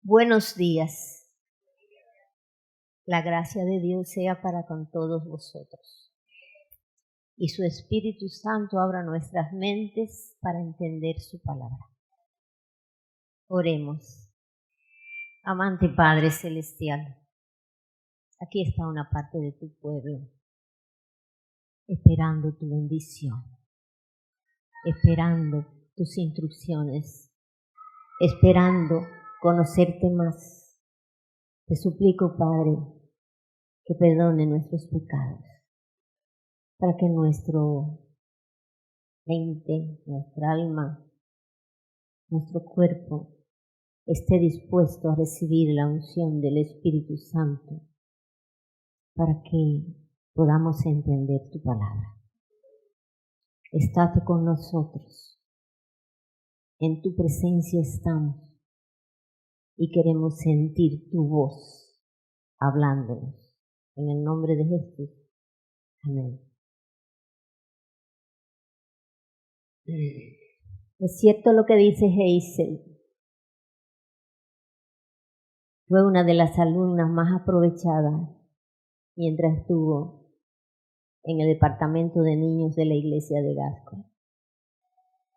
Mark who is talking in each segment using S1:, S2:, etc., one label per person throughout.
S1: Buenos días. La gracia de Dios sea para con todos vosotros. Y su Espíritu Santo abra nuestras mentes para entender su palabra. Oremos. Amante Padre Celestial, aquí está una parte de tu pueblo, esperando tu bendición, esperando tus instrucciones, esperando conocerte más. Te suplico, Padre, que perdone nuestros pecados, para que nuestro mente, nuestra alma, nuestro cuerpo esté dispuesto a recibir la unción del Espíritu Santo, para que podamos entender tu palabra. Estate con nosotros, en tu presencia estamos y queremos sentir tu voz hablándonos. En el nombre de Jesús. Amén. Es cierto lo que dice Hazel. Fue una de las alumnas más aprovechadas mientras estuvo en el departamento de niños de la iglesia de Gasco.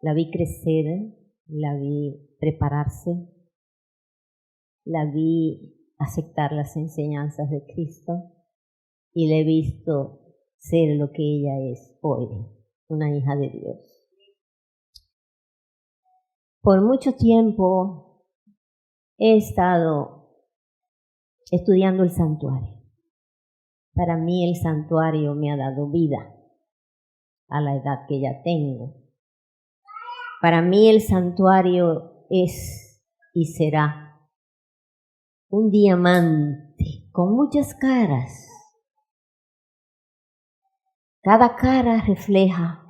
S1: La vi crecer, la vi prepararse, la vi aceptar las enseñanzas de Cristo y la he visto ser lo que ella es hoy, una hija de Dios. Por mucho tiempo he estado estudiando el santuario. Para mí el santuario me ha dado vida a la edad que ya tengo. Para mí el santuario es y será un diamante con muchas caras. Cada cara refleja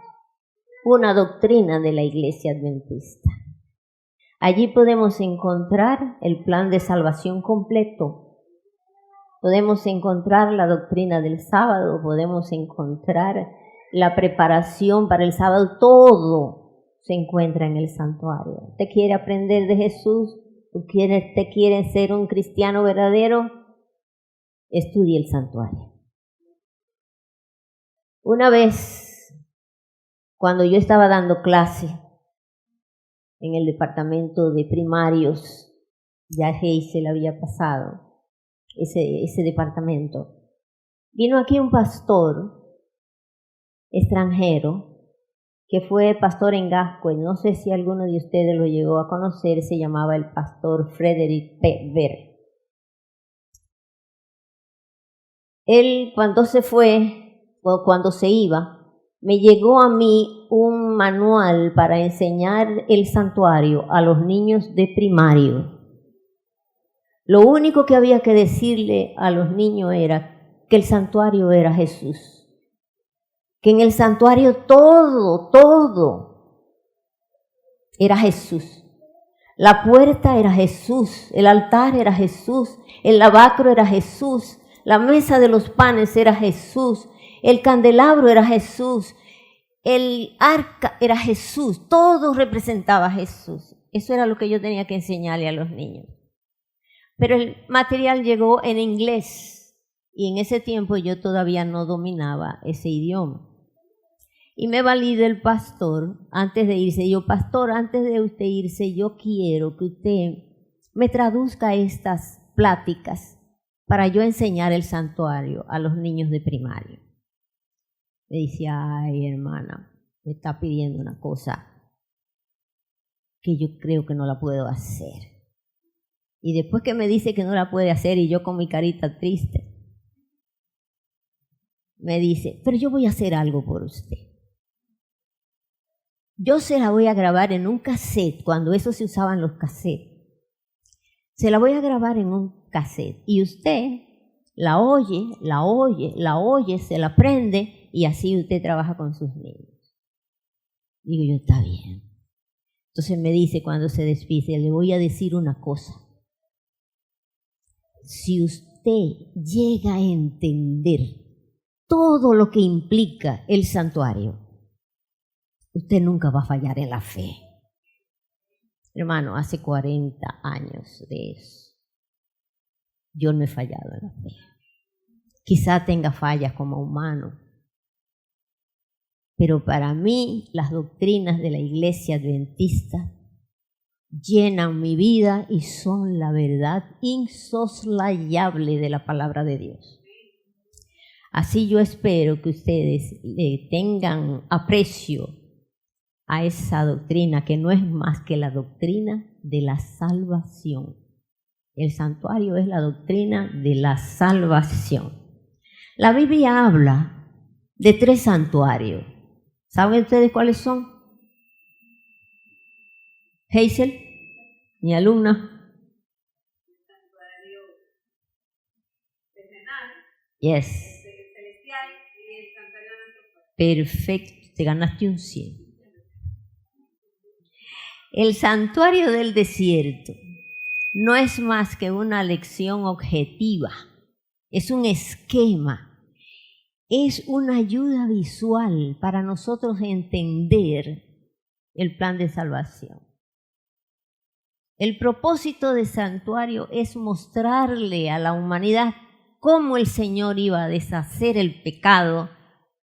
S1: una doctrina de la Iglesia Adventista. Allí podemos encontrar el plan de salvación completo. Podemos encontrar la doctrina del sábado, podemos encontrar la preparación para el sábado. Todo se encuentra en el santuario. ¿Usted quiere aprender de Jesús? ¿Usted quiere ser un cristiano verdadero? Estudie el santuario. Una vez, cuando yo estaba dando clase en el departamento de primarios, ya Hazel había pasado ese departamento, vino aquí un pastor extranjero que fue pastor en Gasco. No sé si alguno de ustedes lo llegó a conocer. Se llamaba el pastor Frederick P. Ver. Él, cuando se fue o cuando se iba, me llegó a mí un manual para enseñar el santuario a los niños de primario. Lo único que había que decirle a los niños era que el santuario era Jesús. Que en el santuario todo era Jesús. La puerta era Jesús, el altar era Jesús, el lavacro era Jesús, la mesa de los panes era Jesús, el candelabro era Jesús, el arca era Jesús, todo representaba a Jesús. Eso era lo que yo tenía que enseñarle a los niños. Pero el material llegó en inglés y en ese tiempo yo todavía no dominaba ese idioma. Y me valida el pastor antes de irse. Yo, pastor, antes de usted irse, yo quiero que usted me traduzca estas pláticas para yo enseñar el santuario a los niños de primaria. Me dice, ay, hermana, me está pidiendo una cosa que yo creo que no la puedo hacer. Y después que me dice que no la puede hacer y yo con mi carita triste, me dice, pero yo voy a hacer algo por usted. Yo se la voy a grabar en un cassette, cuando eso se usaban los cassettes. Se la voy a grabar en un cassette y usted la oye, se la aprende y así usted trabaja con sus niños. Digo yo, está bien. Entonces me dice cuando se despide, le voy a decir una cosa. Si usted llega a entender todo lo que implica el santuario, usted nunca va a fallar en la fe. Hermano, hace 40 años de eso. Yo no he fallado en la fe. Quizá tenga fallas como humano, pero para mí las doctrinas de la Iglesia Adventista llenan mi vida y son la verdad insoslayable de la palabra de Dios. Así yo espero que ustedes tengan aprecio a esa doctrina que no es más que la doctrina de la salvación. El santuario es la doctrina de la salvación. La Biblia habla de 3 santuarios. ¿Saben ustedes cuáles son? Hazel, mi alumna.
S2: El santuario terrenal,
S1: Yes.
S2: el celestial y el santuario de nuestro cuerpo.
S1: Perfecto, te ganaste un 100. El santuario del desierto no es más que una lección objetiva, es un esquema, es una ayuda visual para nosotros entender el plan de salvación. El propósito del santuario es mostrarle a la humanidad cómo el Señor iba a deshacer el pecado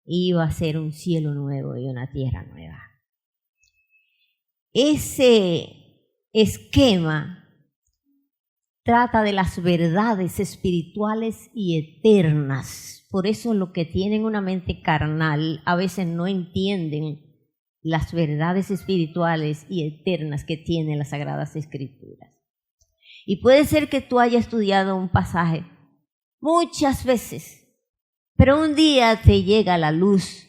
S1: y iba a hacer un cielo nuevo y una tierra nueva. Ese esquema trata de las verdades espirituales y eternas. Por eso los que tienen una mente carnal a veces no entienden las verdades espirituales y eternas que tienen las Sagradas Escrituras. Y puede ser que tú hayas estudiado un pasaje muchas veces, pero un día te llega la luz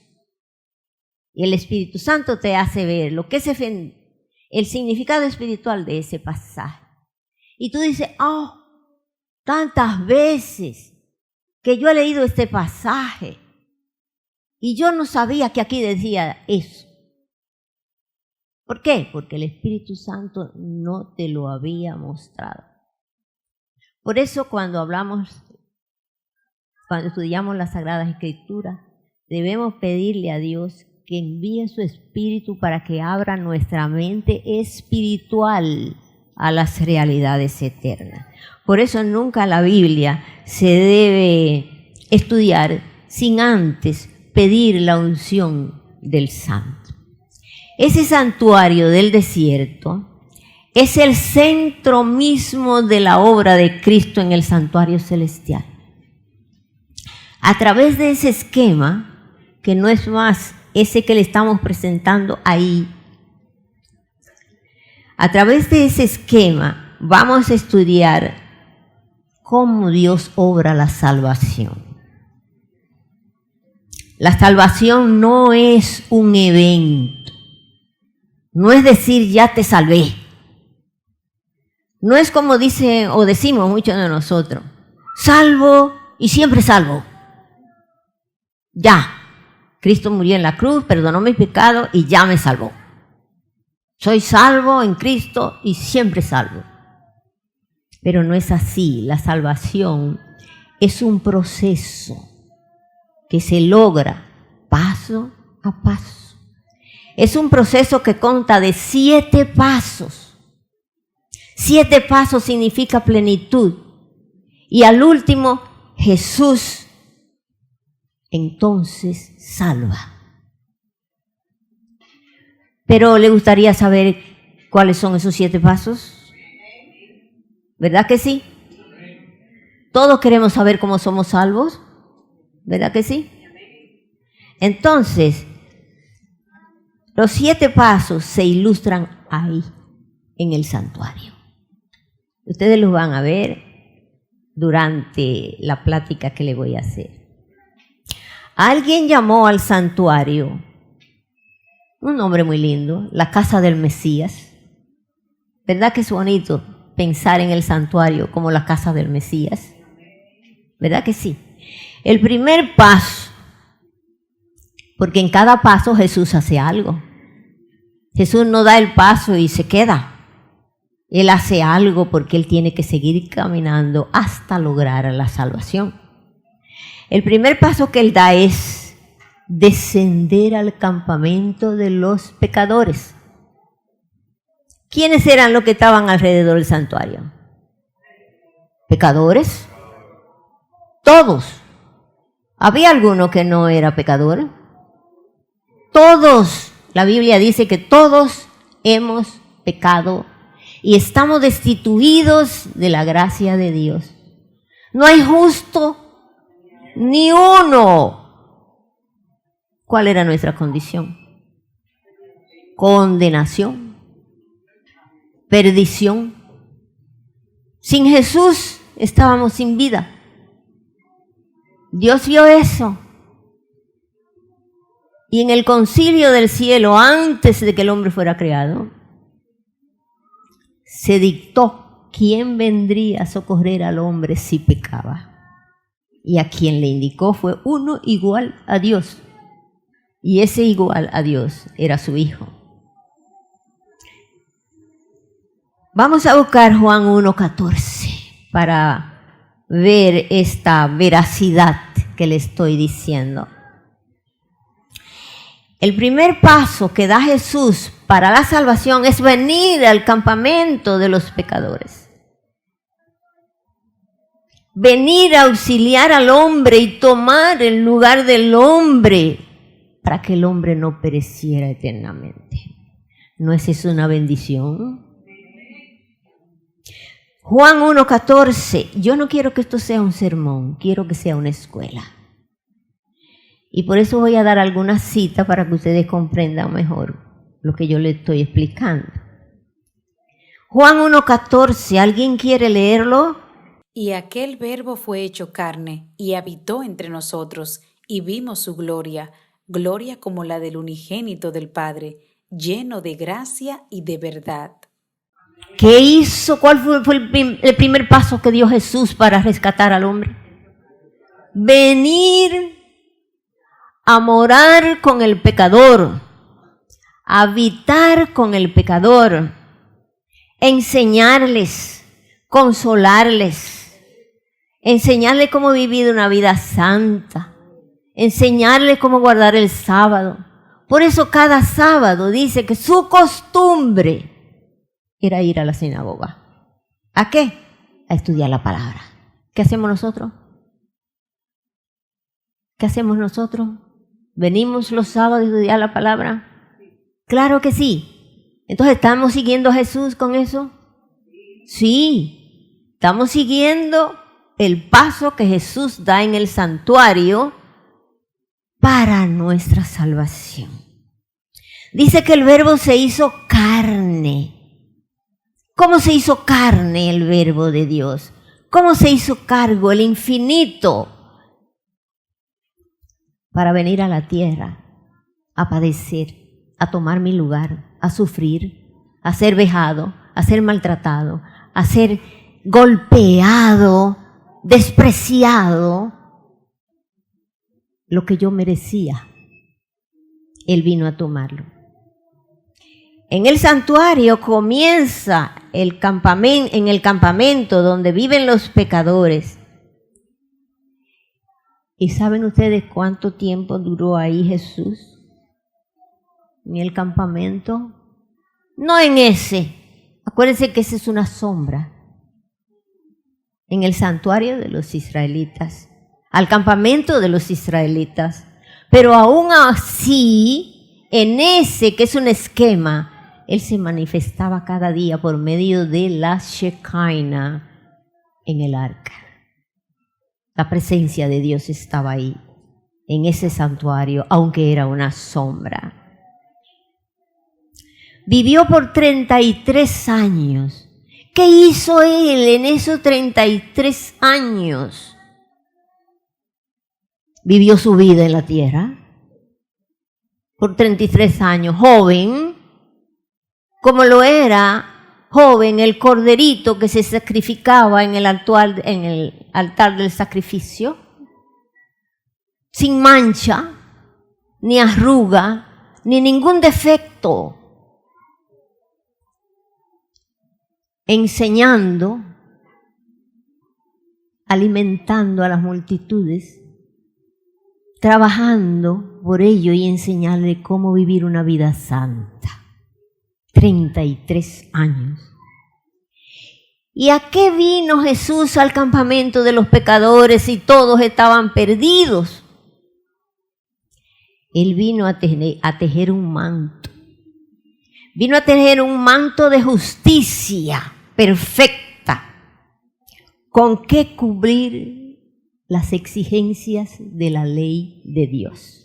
S1: y el Espíritu Santo te hace ver lo que es el significado espiritual de ese pasaje. Y tú dices, tantas veces que yo he leído este pasaje y yo no sabía que aquí decía eso. ¿Por qué? Porque el Espíritu Santo no te lo había mostrado. Por eso cuando estudiamos las Sagradas Escrituras, debemos pedirle a Dios que envíe su Espíritu para que abra nuestra mente espiritual a las realidades eternas. Por eso nunca la Biblia se debe estudiar sin antes pedir la unción del Santo. Ese santuario del desierto es el centro mismo de la obra de Cristo en el santuario celestial. A través de ese esquema, que no es más ese que le estamos presentando ahí, a través de ese esquema vamos a estudiar cómo Dios obra la salvación. La salvación no es un evento, no es decir ya te salvé. No es como dice o decimos muchos de nosotros, salvo y siempre salvo. Ya, Cristo murió en la cruz, perdonó mis pecados y ya me salvó. Soy salvo en Cristo y siempre salvo. Pero no es así. La salvación es un proceso que se logra paso a paso. Es un proceso que consta de 7 pasos. 7 pasos significa plenitud. Y al último, Jesús entonces salva. Pero ¿le gustaría saber cuáles son esos 7 pasos? ¿Verdad que sí? Todos queremos saber cómo somos salvos. ¿Verdad que sí? Entonces, los 7 pasos se ilustran ahí, en el santuario. Ustedes los van a ver durante la plática que le voy a hacer. Alguien llamó al santuario, un nombre muy lindo, la casa del Mesías. ¿Verdad que es bonito pensar en el santuario como la casa del Mesías? ¿Verdad que sí? El primer paso, porque en cada paso Jesús hace algo. Jesús no da el paso y se queda. Él hace algo porque Él tiene que seguir caminando hasta lograr la salvación. El primer paso que Él da es descender al campamento de los pecadores. ¿Quiénes eran los que estaban alrededor del santuario? pecadores. Todos. ¿Había alguno que no era pecador? Todos. La Biblia dice que todos hemos pecado y estamos destituidos de la gracia de Dios. No hay justo ni uno. ¿Cuál era nuestra condición? Condenación, perdición. Sin Jesús estábamos sin vida. Dios vio eso. Y en el concilio del cielo, antes de que el hombre fuera creado, se dictó quién vendría a socorrer al hombre si pecaba. Y a quien le indicó fue uno igual a Dios. Y ese igual a Dios era su Hijo. Vamos a buscar Juan 1:14 para ver esta veracidad que le estoy diciendo. El primer paso que da Jesús para la salvación es venir al campamento de los pecadores. Venir a auxiliar al hombre y tomar el lugar del hombre para que el hombre no pereciera eternamente. ¿No es eso una bendición? Juan 1:14, yo no quiero que esto sea un sermón, quiero que sea una escuela. Y por eso voy a dar algunas citas para que ustedes comprendan mejor lo que yo les estoy explicando. Juan 1:14, ¿alguien quiere leerlo?
S3: Y aquel Verbo fue hecho carne y habitó entre nosotros, y vimos su gloria, gloria como la del unigénito del Padre, lleno de gracia y de verdad.
S1: ¿Qué hizo? ¿Cuál fue el primer paso que dio Jesús para rescatar al hombre? Venir a morar con el pecador, habitar con el pecador, enseñarles, consolarles, enseñarles cómo vivir una vida santa, enseñarles cómo guardar el sábado. Por eso cada sábado dice que su costumbre era ir a la sinagoga. ¿A qué? A estudiar la palabra. ¿Qué hacemos nosotros? ¿Qué hacemos nosotros? ¿Venimos los sábados a estudiar la palabra? Claro que sí. Entonces, ¿estamos siguiendo a Jesús con eso? Sí. Estamos siguiendo el paso que Jesús da en el santuario para nuestra salvación. Dice que el Verbo se hizo carne. ¿Cómo se hizo carne el Verbo de Dios? ¿Cómo se hizo cargo el infinito para venir a la tierra, a padecer, a tomar mi lugar, a sufrir, a ser vejado, a ser maltratado, a ser golpeado, despreciado? Lo que yo merecía, Él vino a tomarlo. En el santuario comienza en el campamento donde viven los pecadores. ¿Y saben ustedes cuánto tiempo duró ahí Jesús? En el campamento. No en ese. Acuérdense que esa es una sombra. En el santuario de los israelitas. Al campamento de los israelitas. Pero aún así, en ese que es un esquema, Él se manifestaba cada día por medio de la Shekinah en el arca. La presencia de Dios estaba ahí, en ese santuario, aunque era una sombra. Vivió por 33 años. ¿Qué hizo Él en esos 33 años? Vivió su vida en la tierra por 33 años, joven, como lo era joven el corderito que se sacrificaba en el altar del sacrificio, sin mancha, ni arruga, ni ningún defecto, enseñando, alimentando a las multitudes, trabajando por ello y enseñarle cómo vivir una vida santa. 33 años. ¿Y a qué vino Jesús al campamento de los pecadores si todos estaban perdidos? Él vino a tejer un manto. Vino a tejer un manto de justicia perfecta. ¿Con qué cubrir las exigencias de la ley de Dios?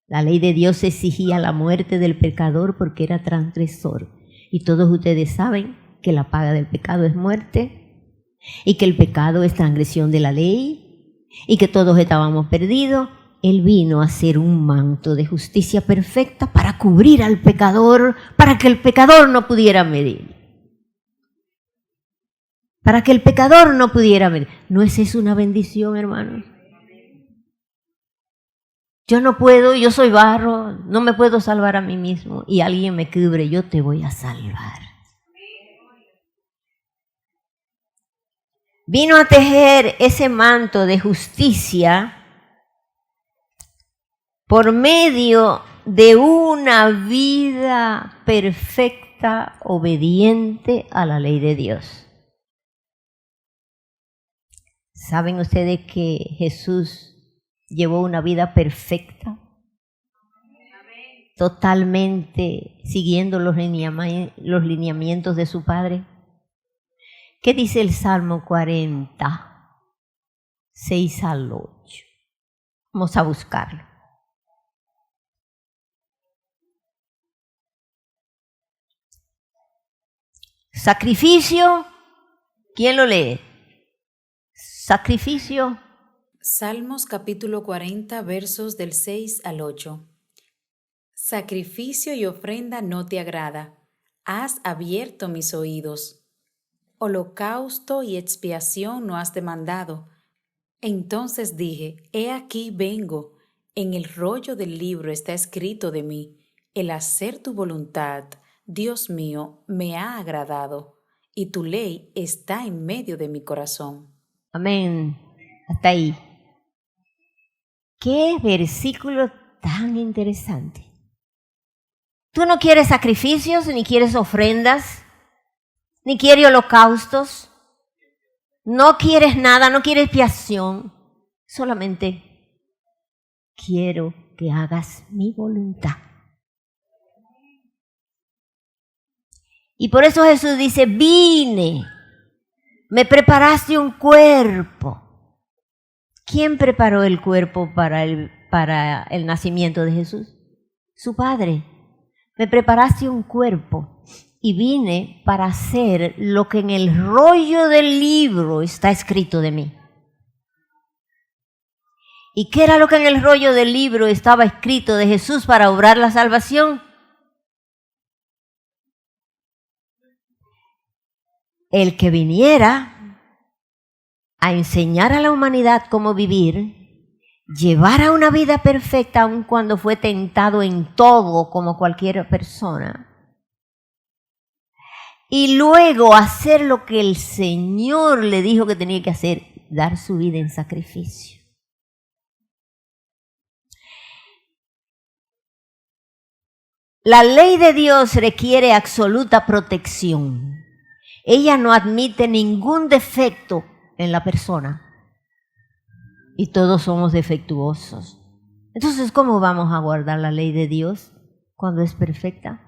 S1: La ley de Dios exigía la muerte del pecador porque era transgresor. Y todos ustedes saben que la paga del pecado es muerte y que el pecado es transgresión de la ley y que todos estábamos perdidos. Él vino a hacer un manto de justicia perfecta para cubrir al pecador, para que el pecador no pudiera medir. Para que el pecador no pudiera medir. ¿No es eso una bendición, hermanos? Yo no puedo, yo soy barro, no me puedo salvar a mí mismo y alguien me cubre, yo te voy a salvar. Vino a tejer ese manto de justicia por medio de una vida perfecta, obediente a la ley de Dios. ¿Saben ustedes que Jesús llevó una vida perfecta? Totalmente siguiendo los lineamientos de su Padre. ¿Qué dice el Salmo 40, 6 al 8? Vamos a buscarlo. Sacrificio, ¿quién lo lee? Sacrificio.
S3: Salmos capítulo 40, versos del 6 al 8. Sacrificio y ofrenda no te agrada, has abierto mis oídos. Holocausto y expiación no has demandado. Entonces dije, he aquí vengo, en el rollo del libro está escrito de mí, el hacer tu voluntad, Dios mío, me ha agradado, y tu ley está en medio de mi corazón.
S1: Amén. Hasta ahí. Qué versículo tan interesante. Tú no quieres sacrificios, ni quieres ofrendas, ni quieres holocaustos. No quieres nada, no quieres expiación. Solamente quiero que hagas mi voluntad. Y por eso Jesús dice, vine, me preparaste un cuerpo. ¿Quién preparó el cuerpo para el nacimiento de Jesús? Su Padre. Me preparaste un cuerpo y vine para hacer lo que en el rollo del libro está escrito de mí. ¿Y qué era lo que en el rollo del libro estaba escrito de Jesús para obrar la salvación? El que viniera a enseñar a la humanidad cómo vivir, llevar una vida perfecta aun cuando fue tentado en todo como cualquier persona, y luego hacer lo que el Señor le dijo que tenía que hacer, dar su vida en sacrificio. La ley de Dios requiere absoluta protección. Ella no admite ningún defecto en la persona. Y todos somos defectuosos. Entonces, ¿cómo vamos a guardar la ley de Dios cuando es perfecta?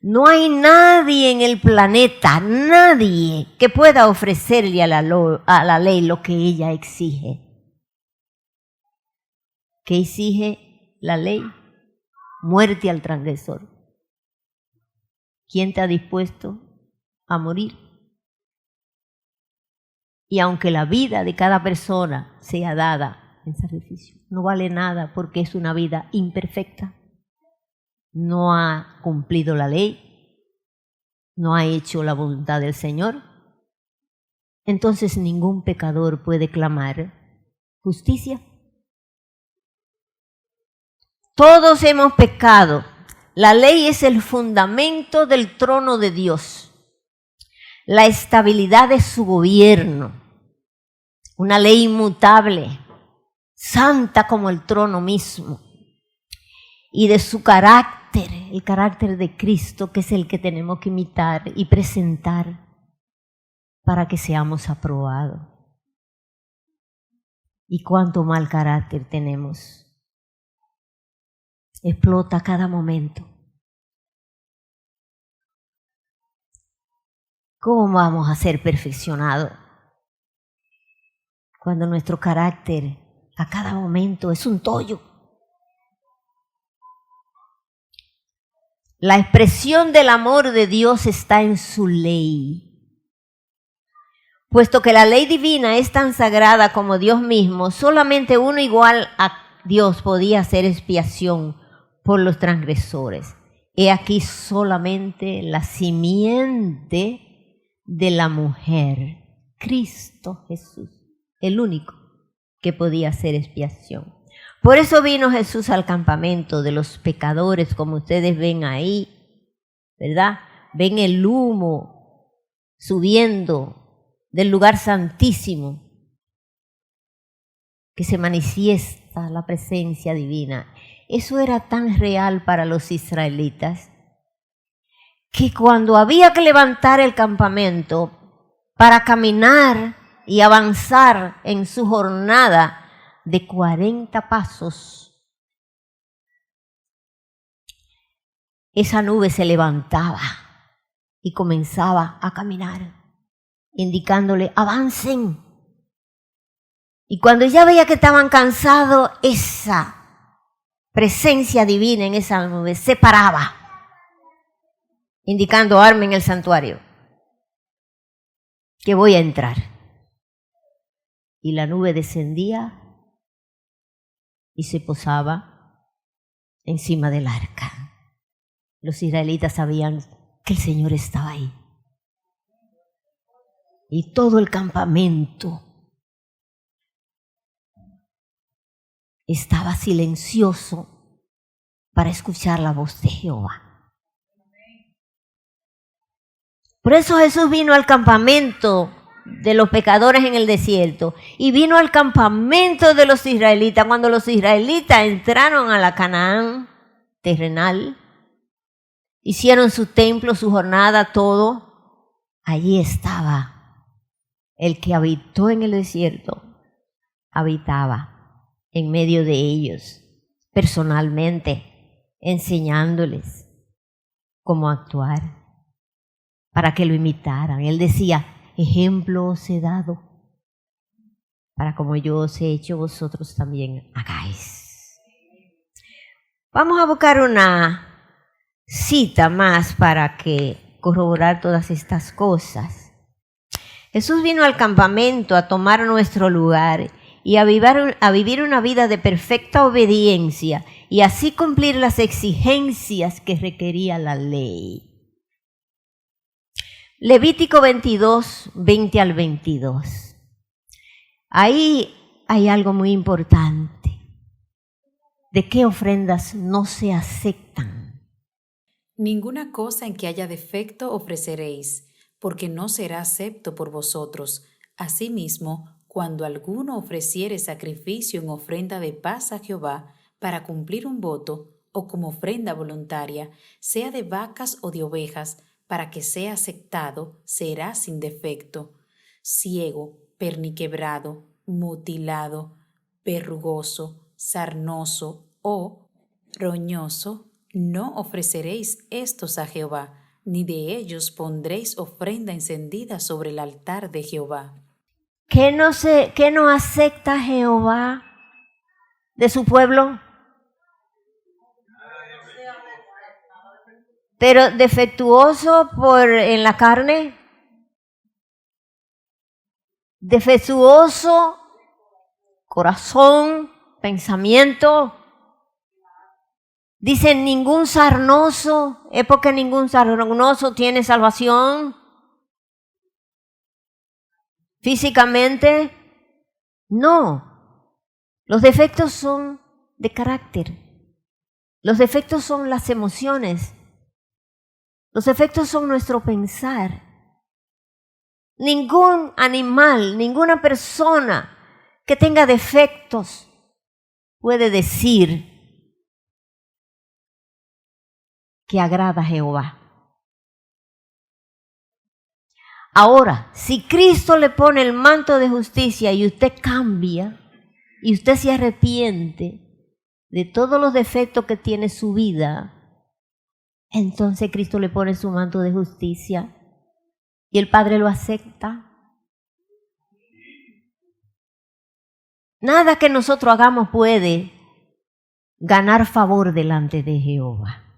S1: No hay nadie en el planeta, nadie que pueda ofrecerle a la ley lo que ella exige. ¿Qué exige la ley? Muerte al transgresor. ¿Quién está dispuesto a morir? Y aunque la vida de cada persona sea dada en sacrificio, no vale nada porque es una vida imperfecta. No ha cumplido la ley, no ha hecho la voluntad del Señor. Entonces ningún pecador puede clamar justicia. Todos hemos pecado. La ley es el fundamento del trono de Dios, la estabilidad de su gobierno, una ley inmutable, santa como el trono mismo, y de su carácter el carácter de Cristo, que es el que tenemos que imitar y presentar para que seamos aprobados. Y cuánto mal carácter tenemos. Explota cada momento. ¿Cómo vamos a ser perfeccionados cuando nuestro carácter a cada momento es un tollo? La expresión del amor de Dios está en su ley. Puesto que la ley divina es tan sagrada como Dios mismo, solamente uno igual a Dios podía hacer expiación por los transgresores. He aquí solamente la simiente de la mujer, Cristo Jesús, el único que podía hacer expiación. Por eso vino Jesús al campamento de los pecadores, como ustedes ven ahí, ¿verdad? Ven el humo subiendo del lugar santísimo, que se manifiesta la presencia divina. Eso era tan real para los israelitas que cuando había que levantar el campamento para caminar y avanzar en su jornada de 40 pasos, esa nube se levantaba y comenzaba a caminar, indicándole, avancen. Y cuando ya veía que estaban cansados, esa presencia divina en esa nube se paraba, indicando, armen el santuario, que voy a entrar. Y la nube descendía y se posaba encima del arca. Los israelitas sabían que el Señor estaba ahí. Y todo el campamento estaba silencioso para escuchar la voz de Jehová. Por eso Jesús vino al campamento de los pecadores en el desierto y vino al campamento de los israelitas. Cuando los israelitas entraron a la Canaán terrenal, hicieron su templo, su jornada, todo, allí estaba el que habitó en el desierto, habitaba en medio de ellos, personalmente, enseñándoles cómo actuar, para que lo imitaran. Él decía, ejemplo os he dado, para como yo os he hecho, vosotros también hagáis. Vamos a buscar una cita más para que corroborar todas estas cosas. Jesús vino al campamento a tomar nuestro lugar y a vivir una vida de perfecta obediencia y así cumplir las exigencias que requería la ley. Levítico 22, 20 al 22. Ahí hay algo muy importante. ¿De qué ofrendas no se aceptan?
S3: Ninguna cosa en que haya defecto ofreceréis, porque no será acepto por vosotros. Asimismo, cuando alguno ofreciere sacrificio en ofrenda de paz a Jehová para cumplir un voto, o como ofrenda voluntaria, sea de vacas o de ovejas, para que sea aceptado, será sin defecto. Ciego, perniquebrado, mutilado, verrugoso, sarnoso o roñoso, no ofreceréis estos a Jehová, ni de ellos pondréis ofrenda encendida sobre el altar de Jehová.
S1: ¿Qué no acepta Jehová de su pueblo? Pero defectuoso en la carne, defectuoso corazón, pensamiento. Dicen ningún sarnoso, es porque ningún sarnoso tiene salvación. Físicamente, no. Los defectos son de carácter. Los defectos son las emociones. Los defectos son nuestro pensar. Ningún animal, ninguna persona que tenga defectos puede decir que agrada a Jehová. Ahora, si Cristo le pone el manto de justicia y usted cambia y usted se arrepiente de todos los defectos que tiene su vida, entonces Cristo le pone su manto de justicia y el Padre lo acepta. Nada que nosotros hagamos puede ganar favor delante de Jehová.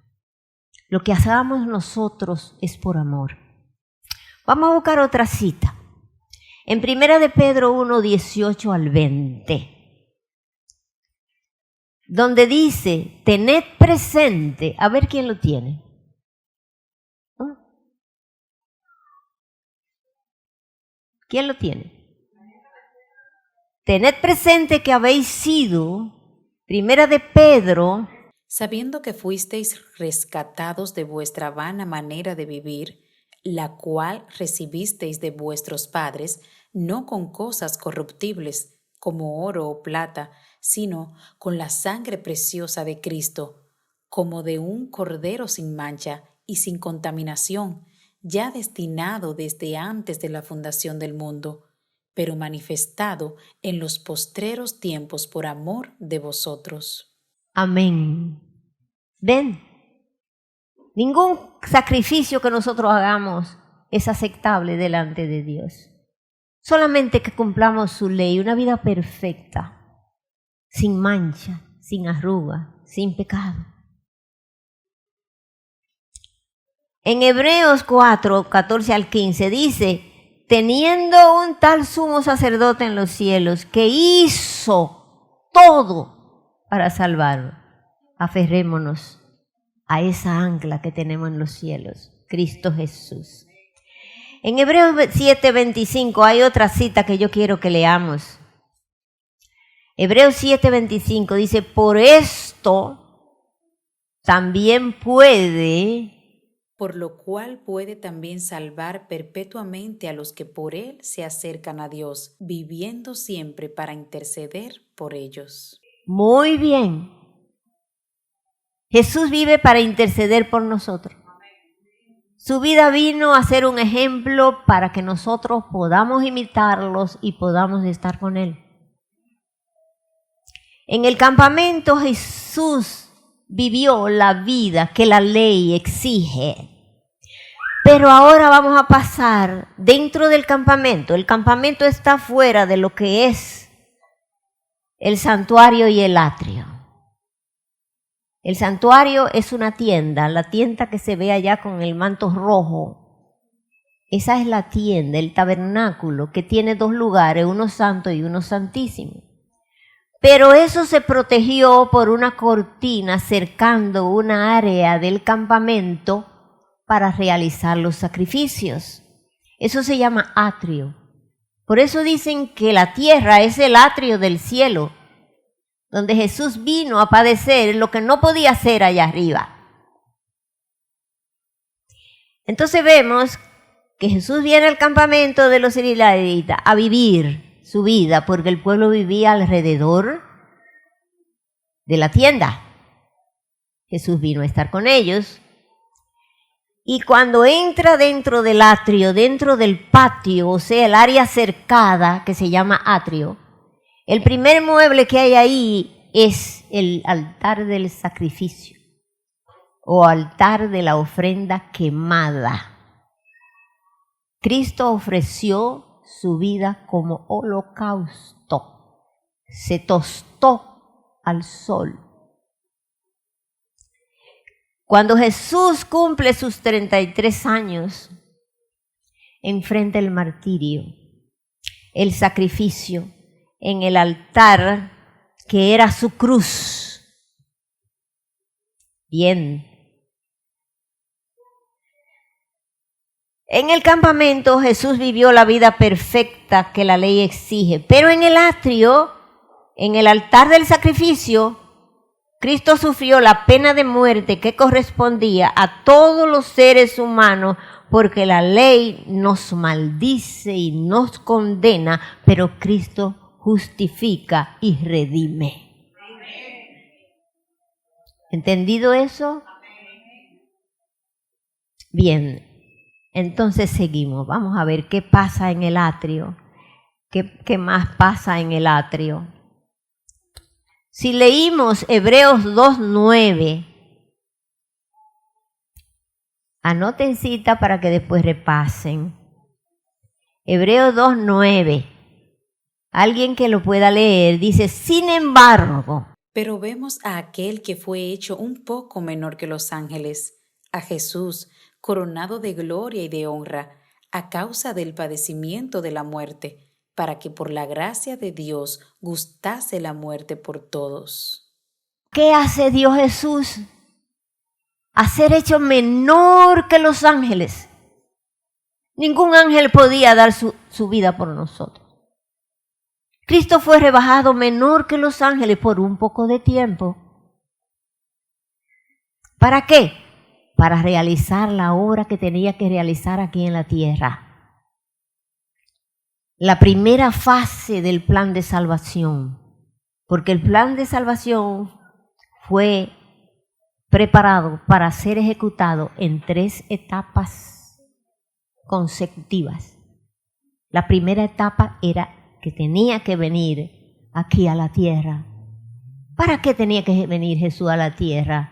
S1: Lo que hagamos nosotros es por amor. Vamos a buscar otra cita. En 1 de Pedro 1, 18 al 20. Donde dice, tened presente, a ver quién lo tiene. ¿Ah? ¿Quién lo tiene? Tened presente que habéis sido, 1 de Pedro,
S3: sabiendo que fuisteis rescatados de vuestra vana manera de vivir, la cual recibisteis de vuestros padres, no con cosas corruptibles, como oro o plata, sino con la sangre preciosa de Cristo, como de un cordero sin mancha y sin contaminación, ya destinado desde antes de la fundación del mundo, pero manifestado en los postreros tiempos por amor de vosotros.
S1: Amén. ¿Ven? Ningún sacrificio que nosotros hagamos es aceptable delante de Dios. Solamente que cumplamos su ley, una vida perfecta, sin mancha, sin arruga, sin pecado. En Hebreos 4, 14 al 15 dice, teniendo un tal sumo sacerdote en los cielos que hizo todo para salvarnos, aferrémonos a esa ancla que tenemos en los cielos, Cristo Jesús. En Hebreos 7:25 hay otra cita que yo quiero que leamos. Hebreos 7:25 dice, por esto también puede,
S3: por lo cual puede también salvar perpetuamente a los que por él se acercan a Dios, viviendo siempre para interceder por ellos.
S1: Muy bien. Jesús vive para interceder por nosotros. Su vida vino a ser un ejemplo para que nosotros podamos imitarlos y podamos estar con Él. En el campamento Jesús vivió la vida que la ley exige. Pero ahora vamos a pasar dentro del campamento. El campamento está fuera de lo que es el santuario y el atrio. El santuario es una tienda, la tienda que se ve allá con el manto rojo. Esa es la tienda, el tabernáculo, que tiene dos lugares, uno santo y uno santísimo. Pero eso se protegió por una cortina cercando una área del campamento para realizar los sacrificios. Eso se llama atrio. Por eso dicen que la tierra es el atrio del cielo, donde Jesús vino a padecer lo que no podía hacer allá arriba. Entonces vemos que Jesús viene al campamento de los israelitas a vivir su vida, porque el pueblo vivía alrededor de la tienda. Jesús vino a estar con ellos. Y cuando entra dentro del atrio, dentro del patio, o sea, el área cercada que se llama atrio, el primer mueble que hay ahí es el altar del sacrificio o altar de la ofrenda quemada. Cristo ofreció su vida como holocausto. Se tostó al sol. Cuando Jesús cumple sus 33 años, enfrenta el martirio, el sacrificio, en el altar que era su cruz. Bien. En el campamento Jesús vivió la vida perfecta que la ley exige, pero en el atrio, en el altar del sacrificio, Cristo sufrió la pena de muerte que correspondía a todos los seres humanos, porque la ley nos maldice y nos condena, pero Cristo justifica y redime. ¿Entendido eso? Bien, entonces seguimos. Vamos a ver qué pasa en el atrio. ¿Qué más pasa en el atrio? Si leímos Hebreos 2:9, anoten cita para que después repasen. Hebreos 2:9. Alguien que lo pueda leer dice, sin embargo.
S3: Pero vemos a aquel que fue hecho un poco menor que los ángeles, a Jesús, coronado de gloria y de honra, a causa del padecimiento de la muerte, para que por la gracia de Dios gustase la muerte por todos.
S1: ¿Qué hace Dios Jesús? A ser hecho menor que los ángeles. Ningún ángel podía dar su vida por nosotros. Cristo fue rebajado menor que los ángeles por un poco de tiempo. ¿Para qué? Para realizar la obra que tenía que realizar aquí en la tierra. La primera fase del plan de salvación, porque el plan de salvación fue preparado para ser ejecutado en 3 etapas consecutivas. La primera etapa era que tenía que venir aquí a la tierra. ¿Para qué tenía que venir Jesús a la tierra?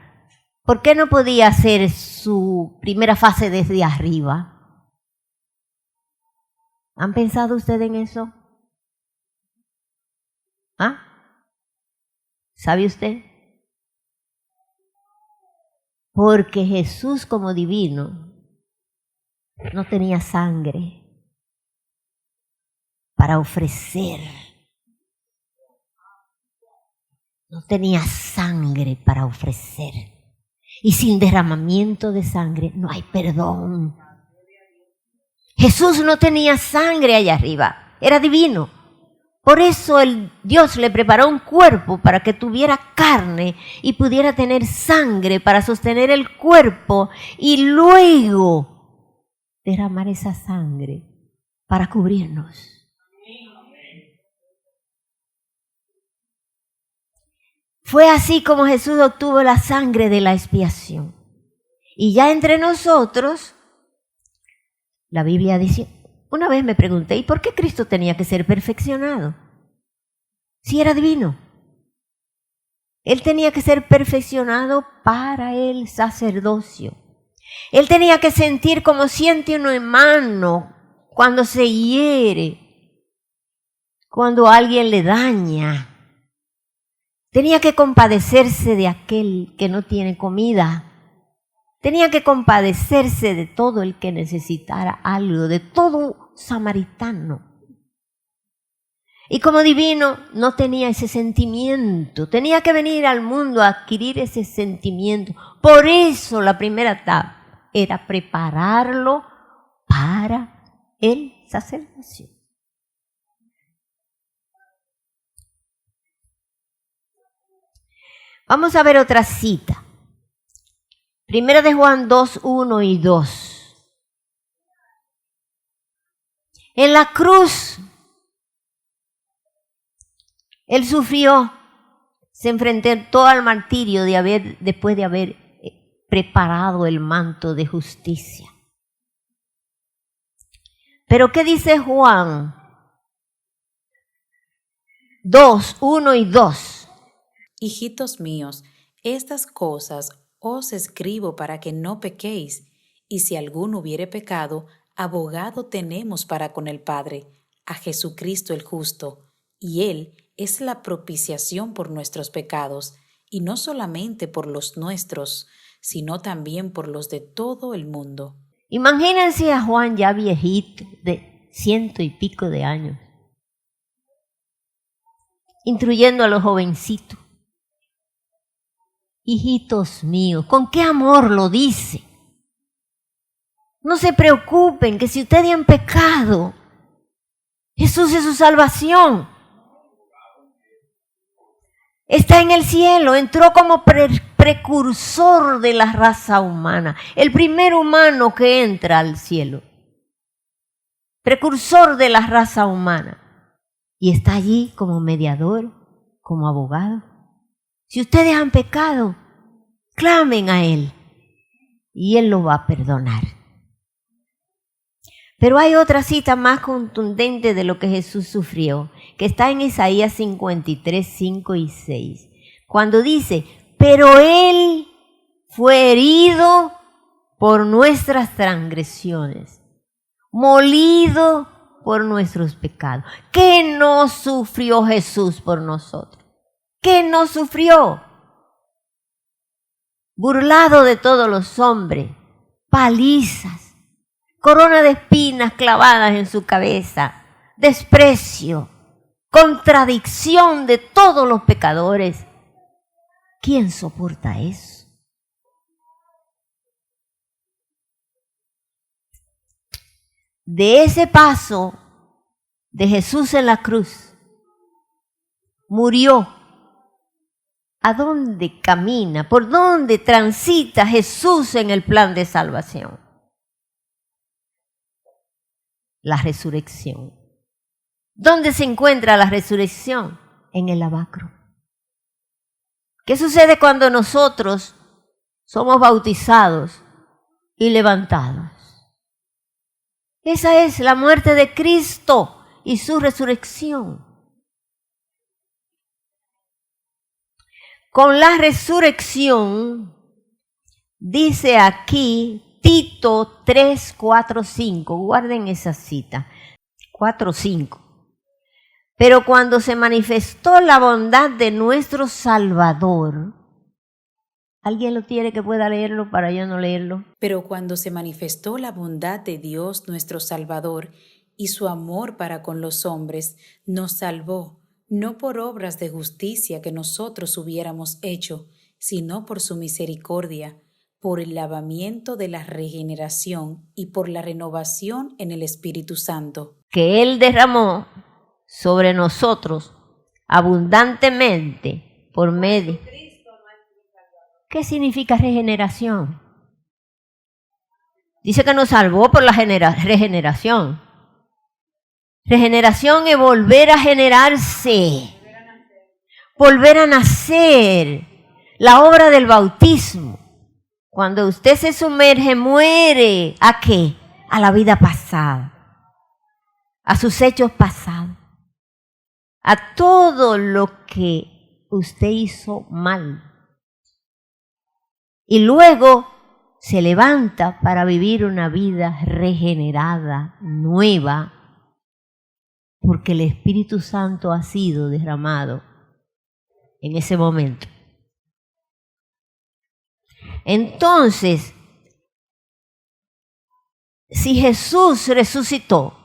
S1: ¿Por qué no podía hacer su primera fase desde arriba? ¿Han pensado ustedes en eso? ¿Ah? ¿Sabe usted? Porque Jesús como divino no tenía sangre para ofrecer. No tenía sangre para ofrecer. Y sin derramamiento de sangre no hay perdón. Jesús no tenía sangre allá arriba, era divino. Por eso Dios le preparó un cuerpo para que tuviera carne y pudiera tener sangre para sostener el cuerpo y luego derramar esa sangre para cubrirnos. Fue así como Jesús obtuvo la sangre de la expiación. Y ya entre nosotros, la Biblia dice, una vez me pregunté, ¿y por qué Cristo tenía que ser perfeccionado? Si era divino. Él tenía que ser perfeccionado para el sacerdocio. Él tenía que sentir como siente un hermano cuando se hiere, cuando alguien le daña. Tenía que compadecerse de aquel que no tiene comida. Tenía que compadecerse de todo el que necesitara algo, de todo samaritano. Y como divino no tenía ese sentimiento. Tenía que venir al mundo a adquirir ese sentimiento. Por eso la primera etapa era prepararlo para el sacerdocio. Vamos a ver otra cita. Primera de Juan 2, 1 y 2. En la cruz, Él sufrió, se enfrentó al martirio después de haber preparado el manto de justicia. Pero ¿qué dice Juan 2, 1 y 2?
S3: Hijitos míos, estas cosas os escribo para que no pequéis, y si alguno hubiere pecado, abogado tenemos para con el Padre, a Jesucristo el justo, y Él es la propiciación por nuestros pecados, y no solamente por los nuestros, sino también por los de todo el mundo.
S1: Imagínense a Juan ya viejito, de 100 y pico de años, instruyendo a los jovencitos. Hijitos míos, ¿con qué amor lo dice? No se preocupen que si ustedes han pecado, Jesús es su salvación. Está en el cielo, entró como precursor de la raza humana, el primer humano que entra al cielo. Precursor de la raza humana. Y está allí como mediador, como abogado. Si ustedes han pecado, clamen a Él. y Él lo va a perdonar. Pero hay otra cita más contundente de lo que Jesús sufrió, que está en Isaías 53, 5 y 6, cuando dice, pero Él fue herido por nuestras transgresiones, molido por nuestros pecados. ¿Qué no sufrió Jesús por nosotros? ¿Qué no sufrió? Burlado de todos los hombres, palizas, corona de espinas clavadas en su cabeza, desprecio, contradicción de todos los pecadores. ¿Quién soporta eso? De ese paso de Jesús en la cruz, murió. ¿A dónde camina? ¿Por dónde transita Jesús en el plan de salvación? La resurrección. ¿Dónde se encuentra la resurrección? En el lavacro. ¿Qué sucede cuando nosotros somos bautizados y levantados? Esa es la muerte de Cristo y su resurrección. Con la resurrección, dice aquí Tito 3, 4, 5, guarden esa cita, 4, 5. Pero cuando se manifestó la bondad de nuestro Salvador, ¿alguien lo tiene que pueda leerlo para yo no leerlo?
S3: Pero cuando se manifestó la bondad de Dios nuestro Salvador y su amor para con los hombres, nos salvó, no por obras de justicia que nosotros hubiéramos hecho, sino por su misericordia, por el lavamiento de la regeneración y por la renovación en el Espíritu Santo,
S1: que Él derramó sobre nosotros abundantemente por medio. ¿Qué significa regeneración? Dice que nos salvó por la regeneración. Regeneración es volver a generarse, volver a nacer. La obra del bautismo. Cuando usted se sumerge, muere. ¿A qué? A la vida pasada, a sus hechos pasados, a todo lo que usted hizo mal. Y luego se levanta para vivir una vida regenerada, nueva, porque el Espíritu Santo ha sido derramado en ese momento. Entonces, si Jesús resucitó,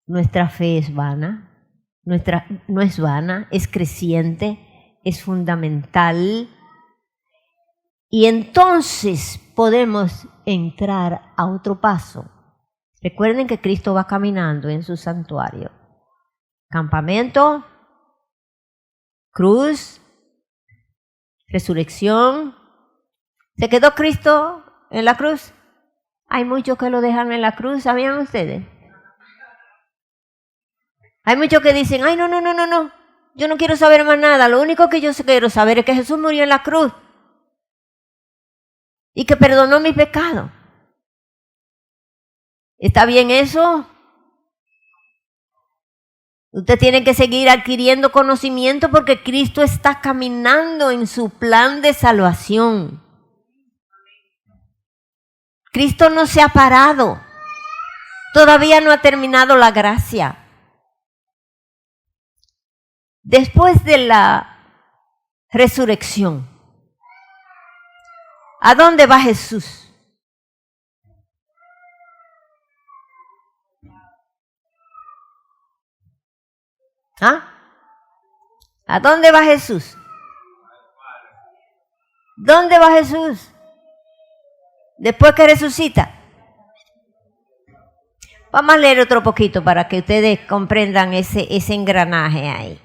S1: nuestra fe es vana, no es vana, es creciente, es fundamental. Y entonces podemos entrar a otro paso. Recuerden que Cristo va caminando en su santuario. Campamento, cruz, resurrección. ¿Se quedó Cristo en la cruz? Hay muchos que lo dejan en la cruz, ¿sabían ustedes? Hay muchos que dicen, ay, no, yo no quiero saber más nada. Lo único que yo quiero saber es que Jesús murió en la cruz y que perdonó mi pecado. ¿Está bien eso? Usted tiene que seguir adquiriendo conocimiento porque Cristo está caminando en su plan de salvación. Cristo no se ha parado. Todavía no ha terminado la gracia. Después de la resurrección, ¿a dónde va Jesús? ¿Ah? ¿A dónde va Jesús? ¿Dónde va Jesús? Después que resucita. Vamos a leer otro poquito para que ustedes comprendan ese engranaje ahí.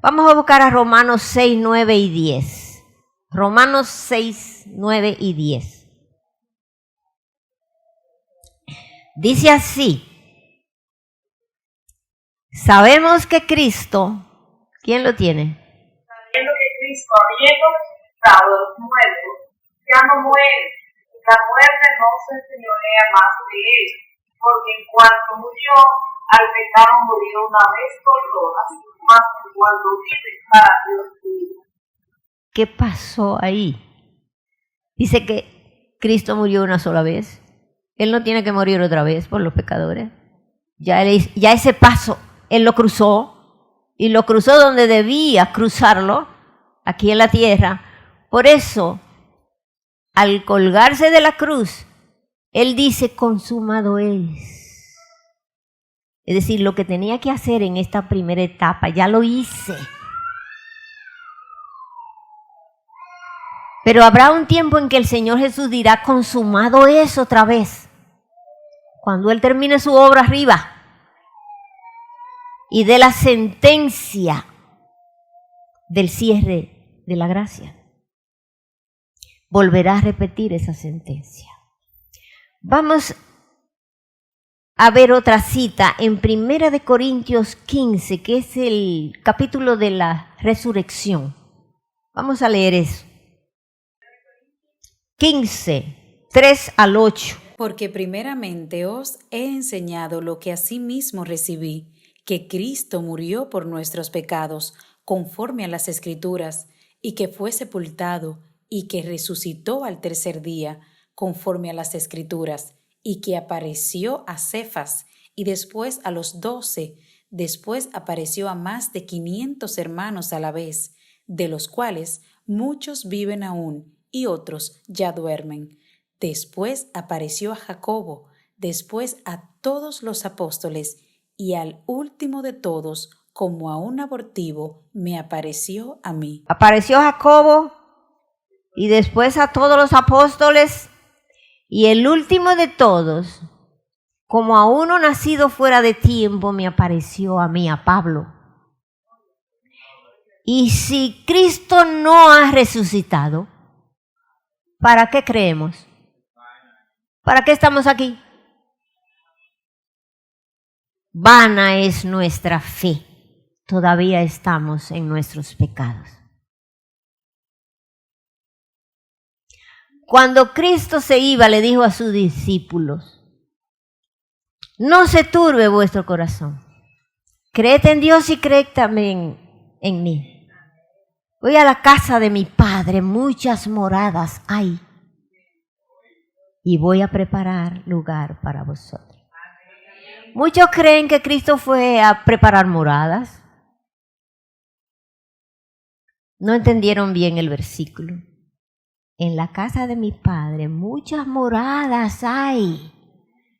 S1: Vamos a buscar a Romanos 6, 9 y 10. Romanos 6, 9 y 10. Dice así. Sabemos que Cristo, ¿quién lo tiene?
S2: Sabiendo que Cristo, habiendo resucitado de los muertos, ya no muere. La muerte no se enseñorea más de él, porque en cuanto murió, al pecado murió una vez por todas, más en cuanto vive para Dios vive.
S1: ¿Qué pasó ahí? Dice que Cristo murió una sola vez. Él no tiene que morir otra vez por los pecadores. Ya ese paso, Él lo cruzó, y lo cruzó donde debía cruzarlo, aquí en la tierra. Por eso, al colgarse de la cruz, Él dice, consumado es. Es decir, lo que tenía que hacer en esta primera etapa, ya lo hice. Pero habrá un tiempo en que el Señor Jesús dirá, consumado es otra vez. Cuando Él termine su obra arriba y dé la sentencia del cierre de la gracia, volverá a repetir esa sentencia. Vamos a ver otra cita en 1 Corintios 15, que es el capítulo de la resurrección. Vamos a leer eso. 15, 3 al 8.
S3: Porque primeramente os he enseñado lo que asimismo recibí, que Cristo murió por nuestros pecados, conforme a las Escrituras, y que fue sepultado, y que resucitó al tercer día, conforme a las Escrituras, y que apareció a Cefas, y después a los 12, después apareció a más de 500 hermanos a la vez, de los cuales muchos viven aún, y otros ya duermen. Después apareció a Jacobo, después a todos los apóstoles, y al último de todos, como a un abortivo, me apareció a mí.
S1: Apareció Jacobo, y después a todos los apóstoles, y el último de todos, como a uno nacido fuera de tiempo, me apareció a mí, a Pablo. Y si Cristo no ha resucitado, ¿para qué creemos? ¿Para qué estamos aquí? Vana es nuestra fe. Todavía estamos en nuestros pecados. Cuando Cristo se iba, le dijo a sus discípulos, no se turbe vuestro corazón. Creed en Dios y creed también en mí. Voy a la casa de mi Padre, muchas moradas hay. Y voy a preparar lugar para vosotros. Muchos creen que Cristo fue a preparar moradas. No entendieron bien el versículo. En la casa de mi Padre muchas moradas hay.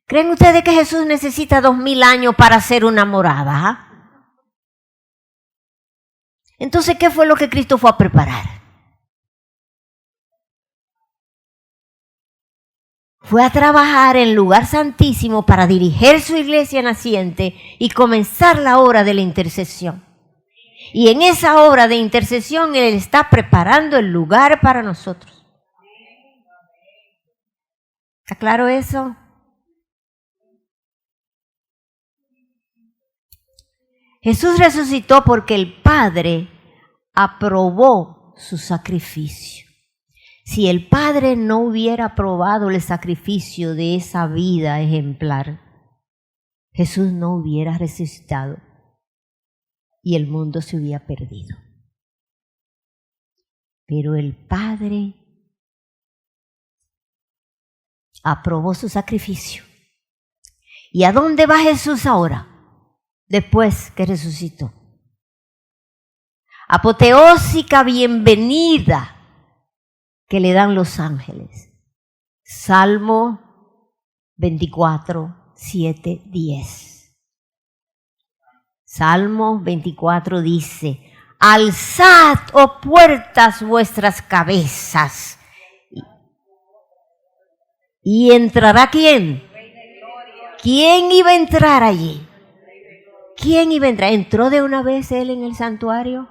S1: ¿Creen ustedes que Jesús necesita 2000 años para hacer una morada? Entonces, ¿qué fue lo que Cristo fue a preparar? Fue a trabajar en el lugar santísimo para dirigir su iglesia naciente y comenzar la obra de la intercesión. Y en esa obra de intercesión Él está preparando el lugar para nosotros. ¿Está claro eso? Jesús resucitó porque el Padre aprobó su sacrificio. Si el Padre no hubiera aprobado el sacrificio de esa vida ejemplar, Jesús no hubiera resucitado y el mundo se hubiera perdido. Pero el Padre aprobó su sacrificio. ¿Y a dónde va Jesús ahora? Después que resucitó. Apoteósica bienvenida que le dan los ángeles. Salmo 24, 7, 10. Salmo 24 dice, alzad, oh puertas, vuestras cabezas. ¿Y entrará quién? ¿Quién iba a entrar allí? ¿Quién iba a entrar? ¿Entró de una vez Él en el santuario?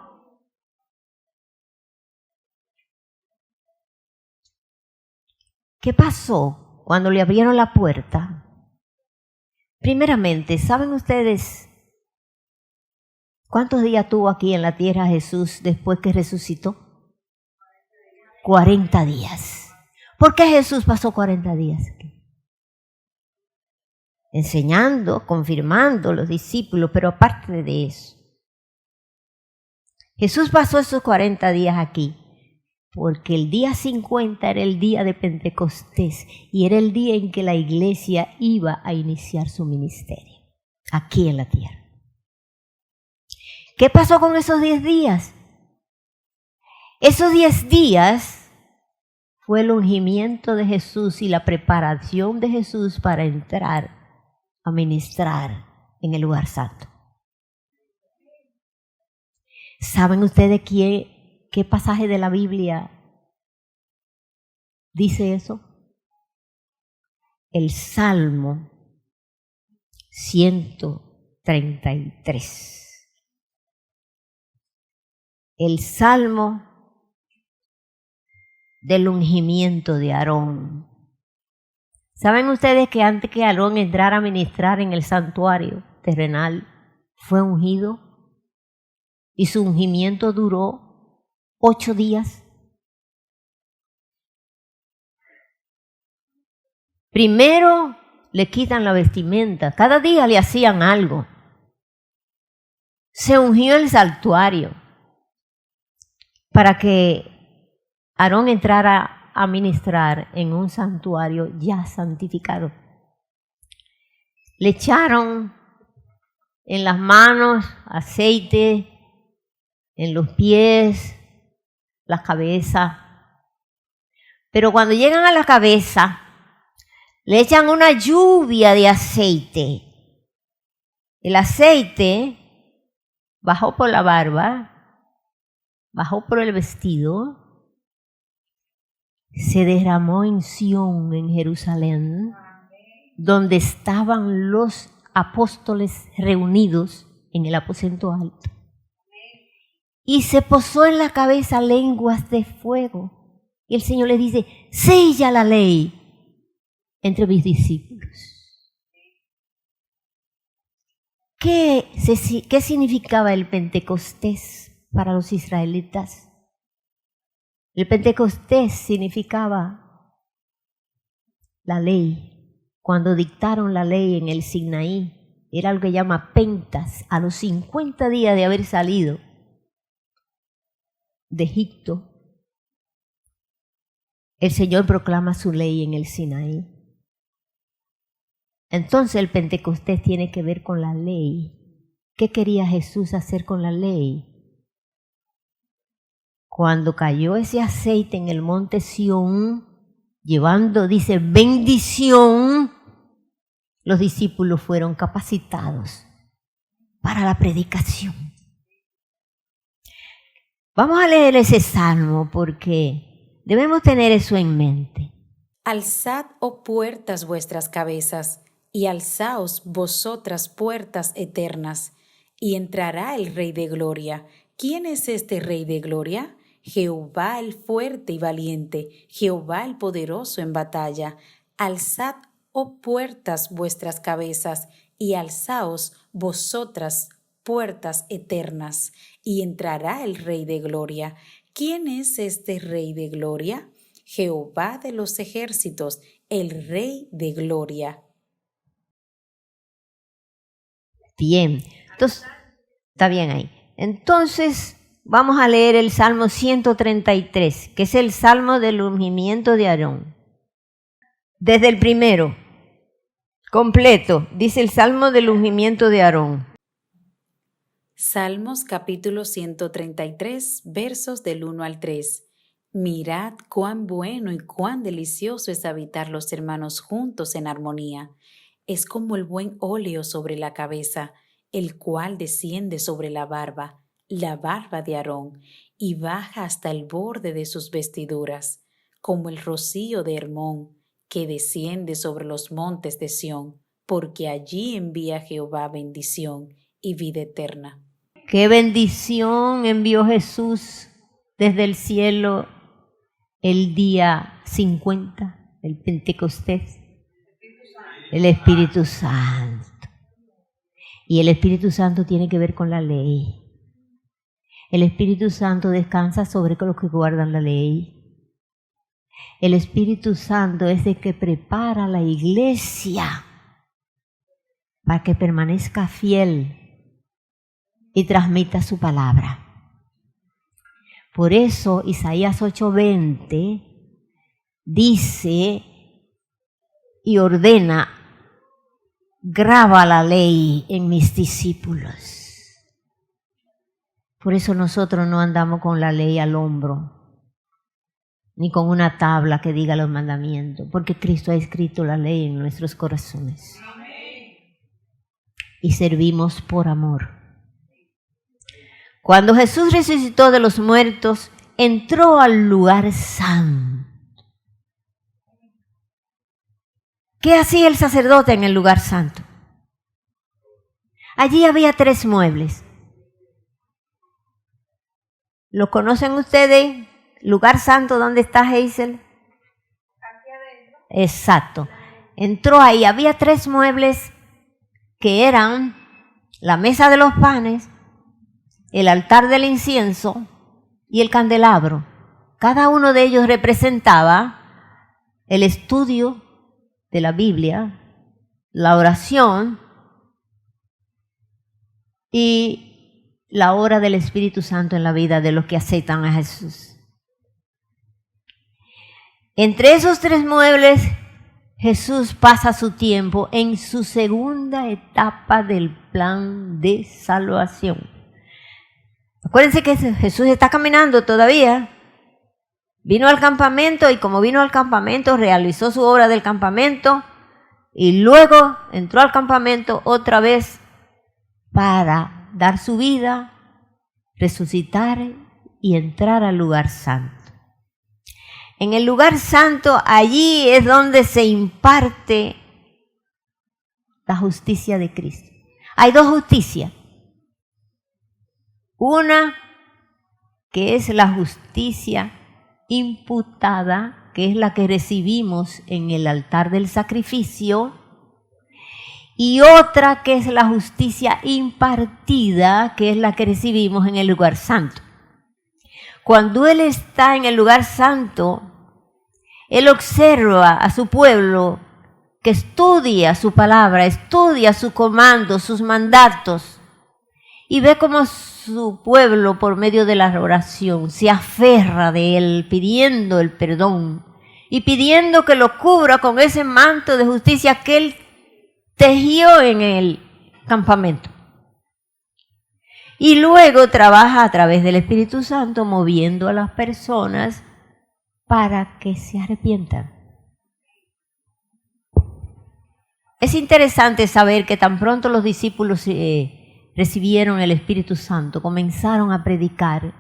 S1: ¿Qué pasó cuando le abrieron la puerta? Primeramente, ¿saben ustedes cuántos días tuvo aquí en la tierra Jesús después que resucitó? 40 días. ¿Por qué Jesús pasó 40 días aquí? Enseñando, confirmando a los discípulos, pero aparte de eso, Jesús pasó esos 40 días aquí porque el día 50 era el día de Pentecostés y era el día en que la iglesia iba a iniciar su ministerio, aquí en la tierra. ¿Qué pasó con esos 10 días? Esos 10 días fue el ungimiento de Jesús y la preparación de Jesús para entrar a ministrar en el lugar santo. ¿Saben ustedes qué pasaje de la Biblia dice eso? El Salmo 133. El Salmo del ungimiento de Aarón. ¿Saben ustedes que antes que Aarón entrara a ministrar en el santuario terrenal, fue ungido? Y su ungimiento duró 8 días. Primero le quitan la vestimenta, cada día le hacían algo. Se ungió el santuario para que Aarón entrara a ministrar en un santuario ya santificado. Le echaron en las manos aceite, en los pies, la cabeza. Pero cuando llegan a la cabeza, le echan una lluvia de aceite. El aceite bajó por la barba, bajó por el vestido, se derramó en Sión, en Jerusalén, donde estaban los apóstoles reunidos en el aposento alto. Y se posó en la cabeza lenguas de fuego. Y el Señor le dice, sella la ley entre mis discípulos. ¿Qué significaba el Pentecostés para los israelitas? El Pentecostés significaba la ley. Cuando dictaron la ley en el Sinaí, era lo que llama Pentas, a los 50 días de haber salido de Egipto, el Señor proclama su ley en el Sinaí. Entonces el Pentecostés tiene que ver con la ley. ¿Qué quería Jesús hacer con la ley? Cuando cayó ese aceite en el monte Sión, llevando, dice, bendición, los discípulos fueron capacitados para la predicación. Vamos a leer ese salmo porque debemos tener eso en mente.
S3: Alzad, oh puertas, vuestras cabezas, y alzaos vosotras puertas eternas, y entrará el Rey de Gloria. ¿Quién es este Rey de Gloria? Jehová el fuerte y valiente, Jehová el poderoso en batalla. Alzad, oh puertas, vuestras cabezas, y alzaos vosotras puertas eternas, y entrará el Rey de Gloria. ¿Quién es este Rey de Gloria? Jehová de los ejércitos, el Rey de Gloria.
S1: Bien, entonces, está bien ahí. Entonces, vamos a leer el Salmo 133, que es el Salmo del ungimiento de Aarón. Desde el primero, completo, dice el Salmo del ungimiento de Aarón.
S3: Salmos capítulo 133, versos del 1 al 3. Mirad cuán bueno y cuán delicioso es habitar los hermanos juntos en armonía. Es como el buen óleo sobre la cabeza, el cual desciende sobre la barba de Aarón, y baja hasta el borde de sus vestiduras, como el rocío de Hermón, que desciende sobre los montes de Sión, porque allí envía Jehová bendición y vida eterna.
S1: ¡Qué bendición envió Jesús desde el cielo el día 50, el Pentecostés! El Espíritu Santo. Y el Espíritu Santo tiene que ver con la ley. El Espíritu Santo descansa sobre los que guardan la ley. El Espíritu Santo es el que prepara la iglesia para que permanezca fiel y transmita su palabra. Por eso Isaías 8:20 dice y ordena: graba la ley en mis discípulos. Por eso nosotros no andamos con la ley al hombro, ni con una tabla que diga los mandamientos, porque Cristo ha escrito la ley en nuestros corazones. Y servimos por amor. Cuando Jesús resucitó de los muertos, entró al lugar santo. ¿Qué hacía el sacerdote en el lugar santo? Allí había 3 muebles. ¿Lo conocen ustedes? Lugar santo, ¿dónde está Hazel?
S2: Aquí adentro.
S1: Exacto. Entró ahí, había 3 muebles que eran la mesa de los panes, el altar del incienso y el candelabro. Cada uno de ellos representaba el estudio de la Biblia, la oración y la obra del Espíritu Santo en la vida de los que aceptan a Jesús. Entre esos 3 muebles, Jesús pasa su tiempo en su segunda etapa del plan de salvación. Acuérdense que Jesús está caminando todavía. Vino al campamento y como vino al campamento, realizó su obra del campamento y luego entró al campamento otra vez para dar su vida, resucitar y entrar al lugar santo. En el lugar santo, allí es donde se imparte la justicia de Cristo. Hay 2 justicias. Una que es la justicia imputada, que es la que recibimos en el altar del sacrificio, y otra que es la justicia impartida, que es la que recibimos en el lugar santo. Cuando Él está en el lugar santo, Él observa a su pueblo que estudia su palabra, estudia su comando, sus mandatos, y ve cómo su pueblo, por medio de la oración, se aferra de Él, pidiendo el perdón y pidiendo que lo cubra con ese manto de justicia que Él tejió en el campamento. Y luego trabaja a través del Espíritu Santo moviendo a las personas para que se arrepientan. Es interesante saber que tan pronto los discípulos recibieron el Espíritu Santo, comenzaron a predicar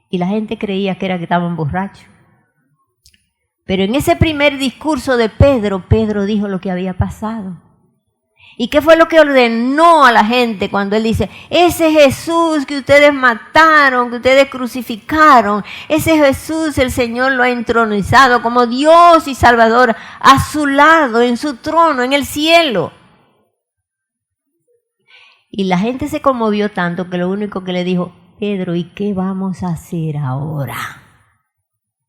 S1: y la gente creía que era que estaban borrachos. Pero en ese primer discurso de Pedro, Pedro dijo lo que había pasado. ¿Y qué fue lo que ordenó a la gente cuando él dice: ese Jesús que ustedes mataron, que ustedes crucificaron, ese Jesús el Señor lo ha entronizado como Dios y Salvador a su lado, en su trono, en el cielo? Y la gente se conmovió tanto que lo único que le dijo: Pedro, ¿y qué vamos a hacer ahora?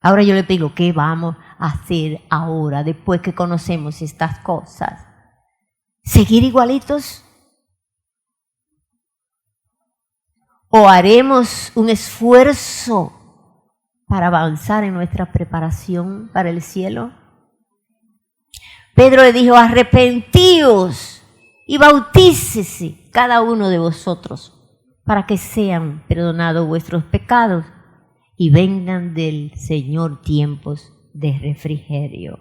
S1: Ahora yo le digo, ¿qué vamos a hacer ahora después que conocemos estas cosas? ¿Seguir igualitos? ¿O haremos un esfuerzo para avanzar en nuestra preparación para el cielo? Pedro le dijo: arrepentíos y bautícese cada uno de vosotros para que sean perdonados vuestros pecados y vengan del Señor tiempos de refrigerio.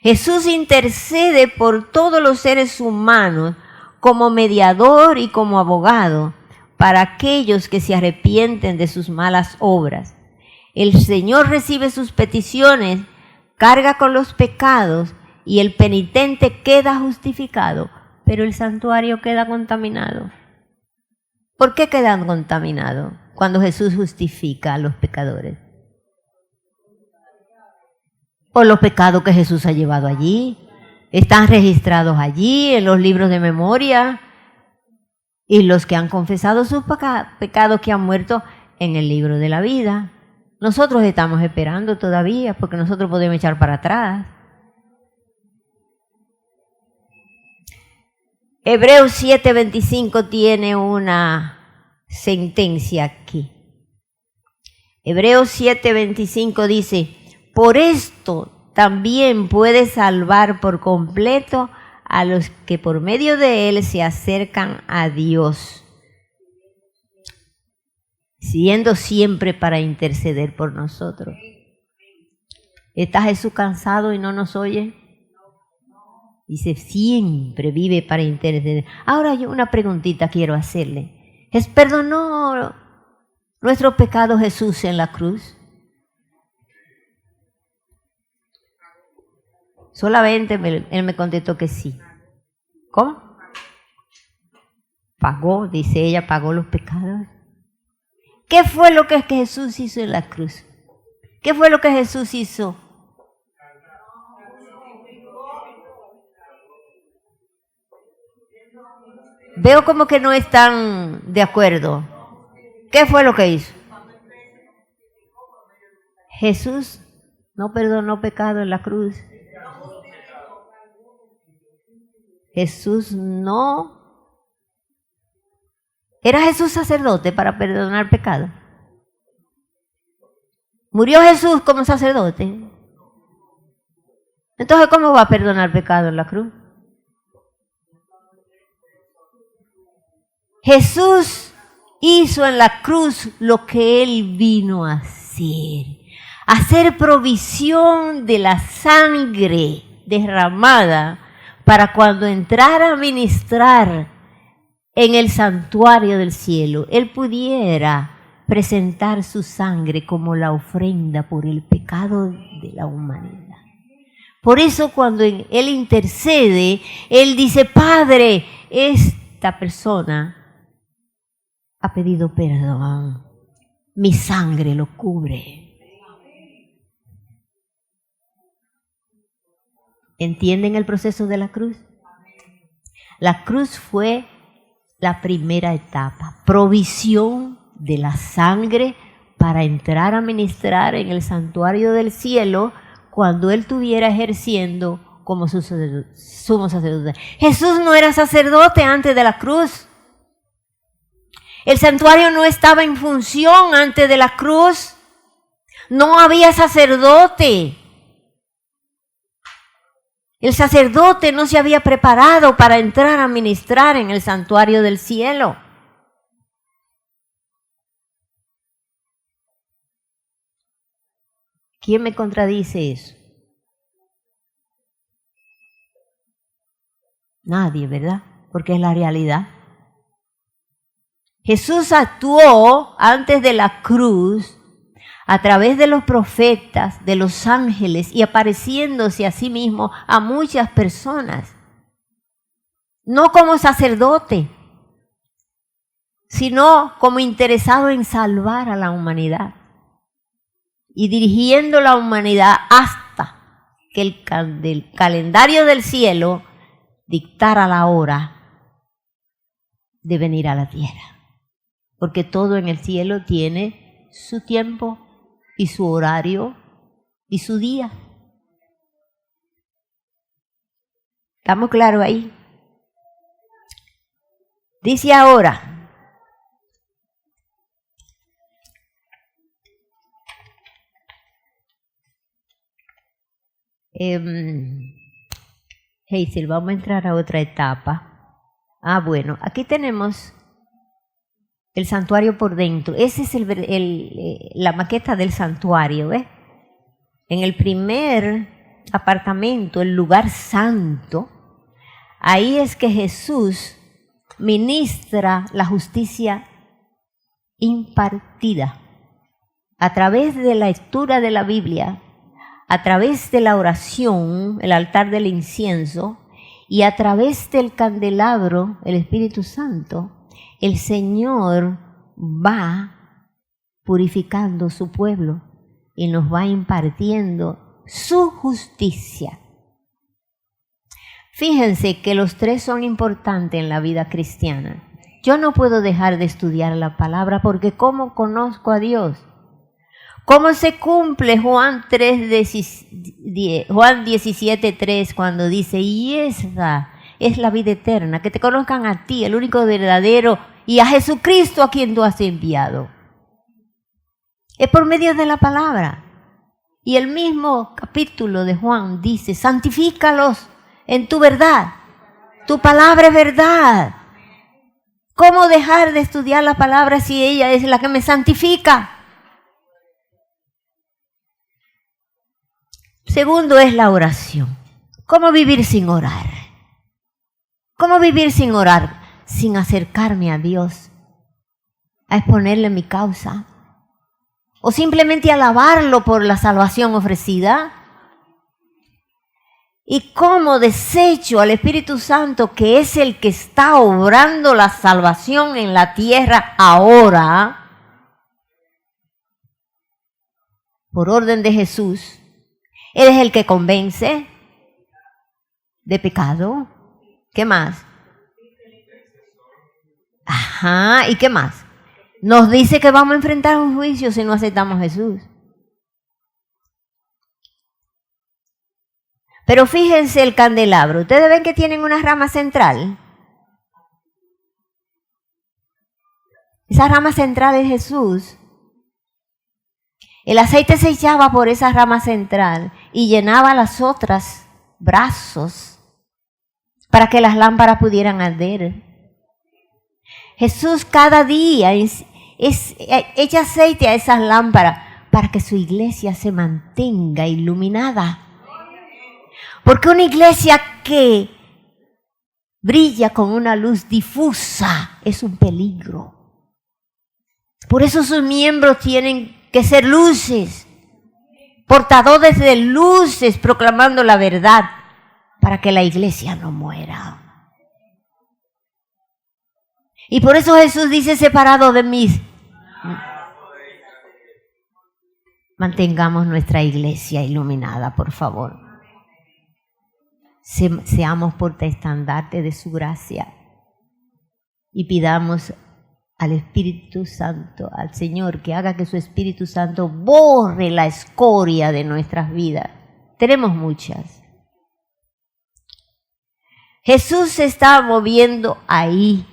S1: Jesús intercede por todos los seres humanos como mediador y como abogado para aquellos que se arrepienten de sus malas obras. El Señor recibe sus peticiones, carga con los pecados y el penitente queda justificado, pero el santuario queda contaminado. ¿Por qué quedan contaminados cuando Jesús justifica a los pecadores? Por los pecados que Jesús ha llevado allí. Están registrados allí en los libros de memoria. Y los que han confesado sus pecados que han muerto en el libro de la vida. Nosotros estamos esperando todavía porque nosotros podemos echar para atrás. Hebreos 7:25 tiene una sentencia aquí. Hebreos 7:25 dice, por esto también puede salvar por completo a los que por medio de él se acercan a Dios, siendo siempre para interceder por nosotros. ¿Está Jesús cansado y no nos oye? Dice, siempre vive para interceder. Ahora yo una preguntita quiero hacerle. ¿Perdonó nuestros pecados Jesús en la cruz? Solamente él me contestó que sí. ¿Cómo? Pagó, dice ella, pagó los pecados. ¿Qué fue lo que Jesús hizo en la cruz? ¿Qué fue lo que Jesús hizo? Veo como que no están de acuerdo. ¿Qué fue lo que hizo? Jesús no perdonó pecado en la cruz. Jesús no. ¿Era Jesús sacerdote para perdonar pecado? ¿Murió Jesús como sacerdote? Entonces, ¿cómo va a perdonar pecado en la cruz? Jesús hizo en la cruz lo que Él vino a hacer provisión de la sangre derramada para cuando entrara a ministrar en el santuario del cielo, Él pudiera presentar su sangre como la ofrenda por el pecado de la humanidad. Por eso cuando Él intercede, Él dice, Padre, esta persona ha pedido perdón, mi sangre lo cubre. ¿Entienden el proceso de la cruz? La cruz fue la primera etapa, provisión de la sangre para entrar a ministrar en el santuario del cielo cuando Él estuviera ejerciendo como su sumo sacerdote. Jesús no era sacerdote antes de la cruz. El santuario no estaba en función antes de la cruz. No había sacerdote. El sacerdote no se había preparado para entrar a ministrar en el santuario del cielo. ¿Quién me contradice eso? Nadie, ¿verdad? Porque es la realidad. Jesús actuó antes de la cruz a través de los profetas, de los ángeles y apareciéndose a sí mismo a muchas personas. No como sacerdote, sino como interesado en salvar a la humanidad y dirigiendo la humanidad hasta que el calendario del cielo dictara la hora de venir a la tierra. Porque todo en el cielo tiene su tiempo y su horario y su día. ¿Estamos claros ahí? Dice ahora, Hazel, vamos a entrar a otra etapa. Bueno, aquí tenemos el santuario por dentro. Esa es la maqueta del santuario, ¿ves? En el primer apartamento, el lugar santo, ahí es que Jesús ministra la justicia impartida a través de la lectura de la Biblia, a través de la oración, el altar del incienso, y a través del candelabro, el Espíritu Santo. El Señor va purificando su pueblo y nos va impartiendo su justicia. Fíjense que los tres son importantes en la vida cristiana. Yo no puedo dejar de estudiar la palabra porque ¿cómo conozco a Dios? ¿Cómo se cumple Juan 17:3 cuando dice, y esa es la vida eterna, que te conozcan a ti, el único verdadero, y a Jesucristo a quien tú has enviado? Es por medio de la palabra. Y el mismo capítulo de Juan dice, santifícalos en tu verdad. Tu palabra es verdad. ¿Cómo dejar de estudiar la palabra si ella es la que me santifica? Segundo es la oración. ¿Cómo vivir sin orar? ¿Cómo vivir sin orar? Sin acercarme a Dios, a exponerle mi causa, o simplemente alabarlo por la salvación ofrecida. Y cómo desecho al Espíritu Santo, que es el que está obrando la salvación en la tierra ahora, por orden de Jesús. Él es el que convence de pecado. ¿Qué más? Ajá, ¿y qué más? Nos dice que vamos a enfrentar un juicio si no aceptamos a Jesús. Pero fíjense el candelabro. ¿Ustedes ven que tienen una rama central? Esa rama central es Jesús. El aceite se echaba por esa rama central y llenaba las otras brazos para que las lámparas pudieran arder. Jesús cada día echa aceite a esas lámparas para que su iglesia se mantenga iluminada. Porque una iglesia que brilla con una luz difusa es un peligro. Por eso sus miembros tienen que ser luces, portadores de luces, proclamando la verdad, para que la iglesia no muera. Y por eso Jesús dice, separado de mí, mantengamos nuestra iglesia iluminada, por favor. Seamos portaestandarte de su gracia y pidamos al Espíritu Santo, al Señor, que haga que su Espíritu Santo borre la escoria de nuestras vidas. Tenemos muchas. Jesús se está moviendo ahí,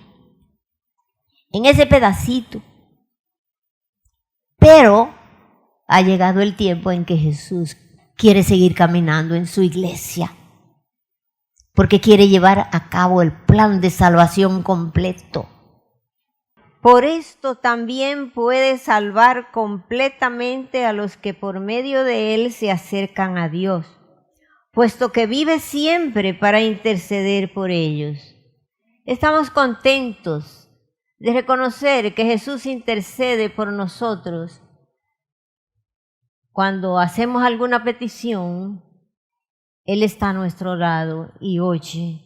S1: en ese pedacito. Pero ha llegado el tiempo en que Jesús quiere seguir caminando en su iglesia, porque quiere llevar a cabo el plan de salvación completo. Por esto también puede salvar completamente a los que por medio de él se acercan a Dios, puesto que vive siempre para interceder por ellos. Estamos contentos de reconocer que Jesús intercede por nosotros. Cuando hacemos alguna petición, Él está a nuestro lado y oye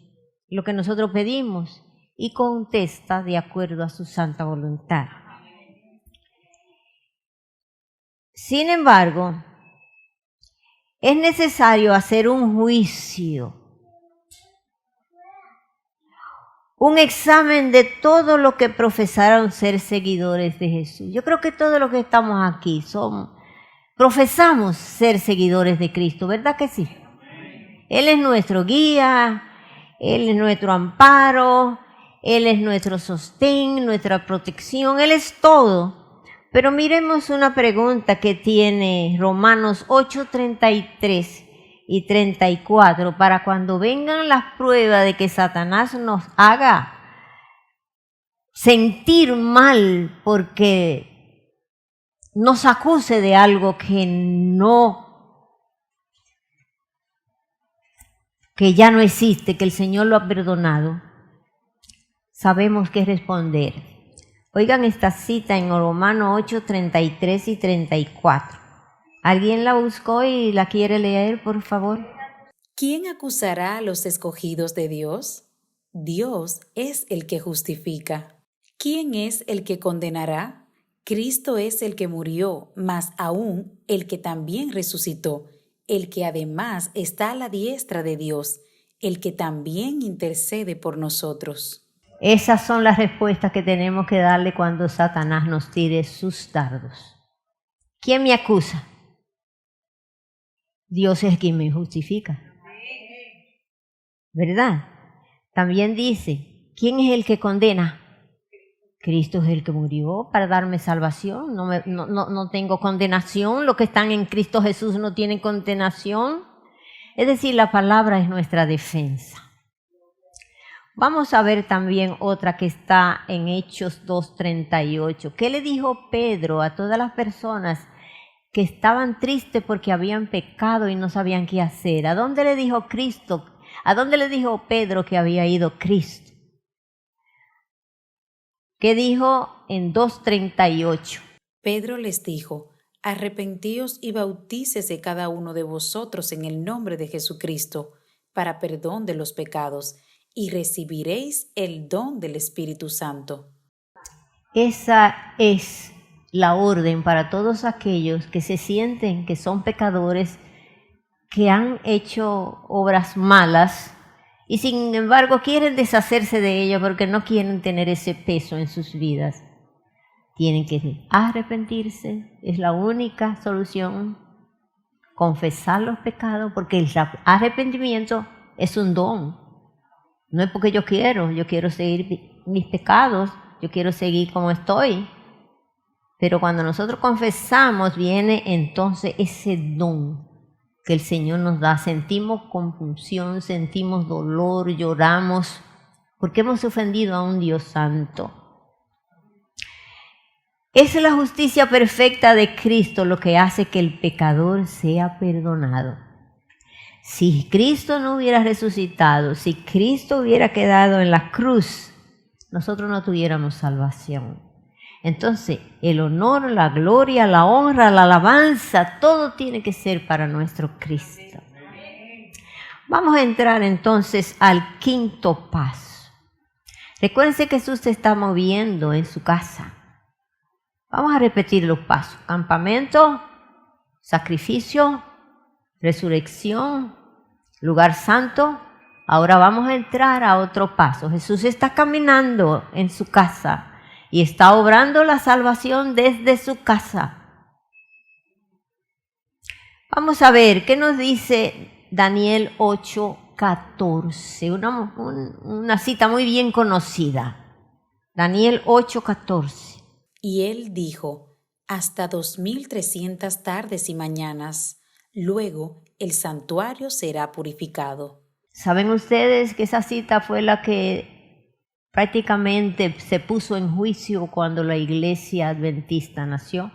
S1: lo que nosotros pedimos y contesta de acuerdo a su santa voluntad. Sin embargo, es necesario hacer un juicio, un examen de todo lo que profesaron ser seguidores de Jesús. Yo creo que todos los que estamos aquí profesamos ser seguidores de Cristo, ¿verdad que sí? Él es nuestro guía, Él es nuestro amparo, Él es nuestro sostén, nuestra protección, Él es todo. Pero miremos una pregunta que tiene Romanos 8:33 y 34, para cuando vengan las pruebas de que Satanás nos haga sentir mal porque nos acuse de algo que ya no existe, que el Señor lo ha perdonado. Sabemos qué responder. Oigan esta cita en Romanos 8:33 y 34. ¿Alguien la buscó y la quiere leer, por favor?
S3: ¿Quién acusará a los escogidos de Dios? Dios es el que justifica. ¿Quién es el que condenará? Cristo es el que murió, más aún el que también resucitó, el que además está a la diestra de Dios, el que también intercede por nosotros.
S1: Esas son las respuestas que tenemos que darle cuando Satanás nos tire sus dardos. ¿Quién me acusa? Dios es quien me justifica. ¿Verdad? También dice, ¿quién es el que condena? Cristo es el que murió para darme salvación. No tengo condenación. Los que están en Cristo Jesús no tienen condenación. Es decir, la palabra es nuestra defensa. Vamos a ver también otra que está en Hechos 2:38. ¿Qué le dijo Pedro a todas las personas que estaban tristes porque habían pecado y no sabían qué hacer? ¿A dónde le dijo Cristo? ¿A dónde le dijo Pedro que había ido Cristo? ¿Qué dijo en 2:38?
S3: Pedro les dijo, arrepentíos y bautícese cada uno de vosotros en el nombre de Jesucristo para perdón de los pecados y recibiréis el don del Espíritu Santo.
S1: Esa es la orden para todos aquellos que se sienten que son pecadores, que han hecho obras malas y sin embargo quieren deshacerse de ello porque no quieren tener ese peso en sus vidas. Tienen que arrepentirse, es la única solución, confesar los pecados, porque el arrepentimiento es un don. No es porque yo quiero seguir mis pecados, yo quiero seguir como estoy. Pero cuando nosotros confesamos, viene entonces ese don que el Señor nos da. Sentimos compulsión, sentimos dolor, lloramos, porque hemos ofendido a un Dios santo. Es la justicia perfecta de Cristo lo que hace que el pecador sea perdonado. Si Cristo no hubiera resucitado, si Cristo hubiera quedado en la cruz, nosotros no tuviéramos salvación. Entonces, el honor, la gloria, la honra, la alabanza, todo tiene que ser para nuestro Cristo. Vamos a entrar entonces al quinto paso. Recuérdense que Jesús se está moviendo en su casa. Vamos a repetir los pasos. Campamento, sacrificio, resurrección, lugar santo. Ahora vamos a entrar a otro paso. Jesús está caminando en su casa y está obrando la salvación desde su casa. Vamos a ver qué nos dice Daniel 8:14, una cita muy bien conocida. Daniel 8:14.
S3: Y él dijo, hasta 2300 tardes y mañanas, luego el santuario será purificado.
S1: ¿Saben ustedes que esa cita fue la que prácticamente se puso en juicio cuando la iglesia adventista nació?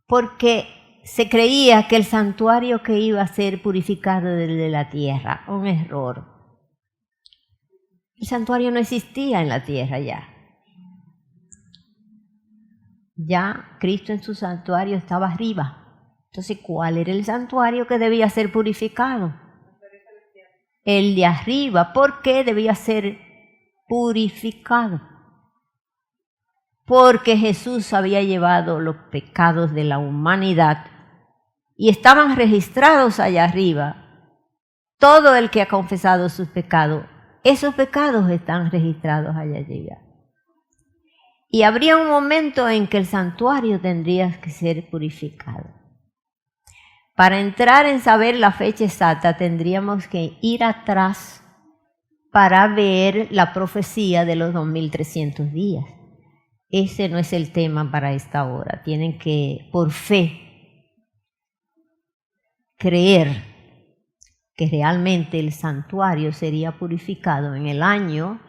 S1: Porque se creía que el santuario que iba a ser purificado desde la tierra, un error. El santuario no existía en la tierra ya. Ya Cristo en su santuario estaba arriba. Entonces, ¿cuál era el santuario que debía ser purificado? El de arriba. ¿Por qué debía ser purificado? Porque Jesús había llevado los pecados de la humanidad y estaban registrados allá arriba. Todo el que ha confesado sus pecados, esos pecados están registrados allá arriba. Y habría un momento en que el santuario tendría que ser purificado. Para entrar en saber la fecha exacta tendríamos que ir atrás para ver la profecía de los 2300 días. Ese no es el tema para esta hora. Tienen que, por fe, creer que realmente el santuario sería purificado en el año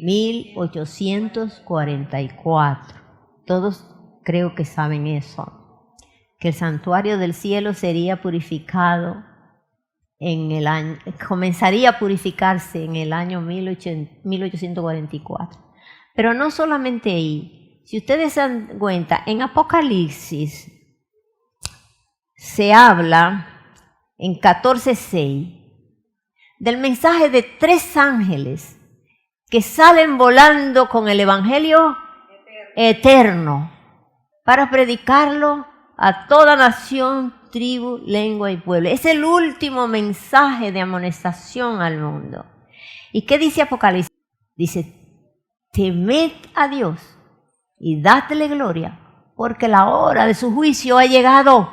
S1: 1844. Todos creo que saben eso. Que el santuario del cielo sería purificado en el año, comenzaría a purificarse en el año 1844. Pero no solamente ahí. Si ustedes se dan cuenta, en Apocalipsis se habla en 14:6 del mensaje de 3 ángeles que salen volando con el evangelio eterno para predicarlo a toda nación, tribu, lengua y pueblo. Es el último mensaje de amonestación al mundo. ¿Y qué dice Apocalipsis? Dice, temed a Dios y dadle gloria, porque la hora de su juicio ha llegado.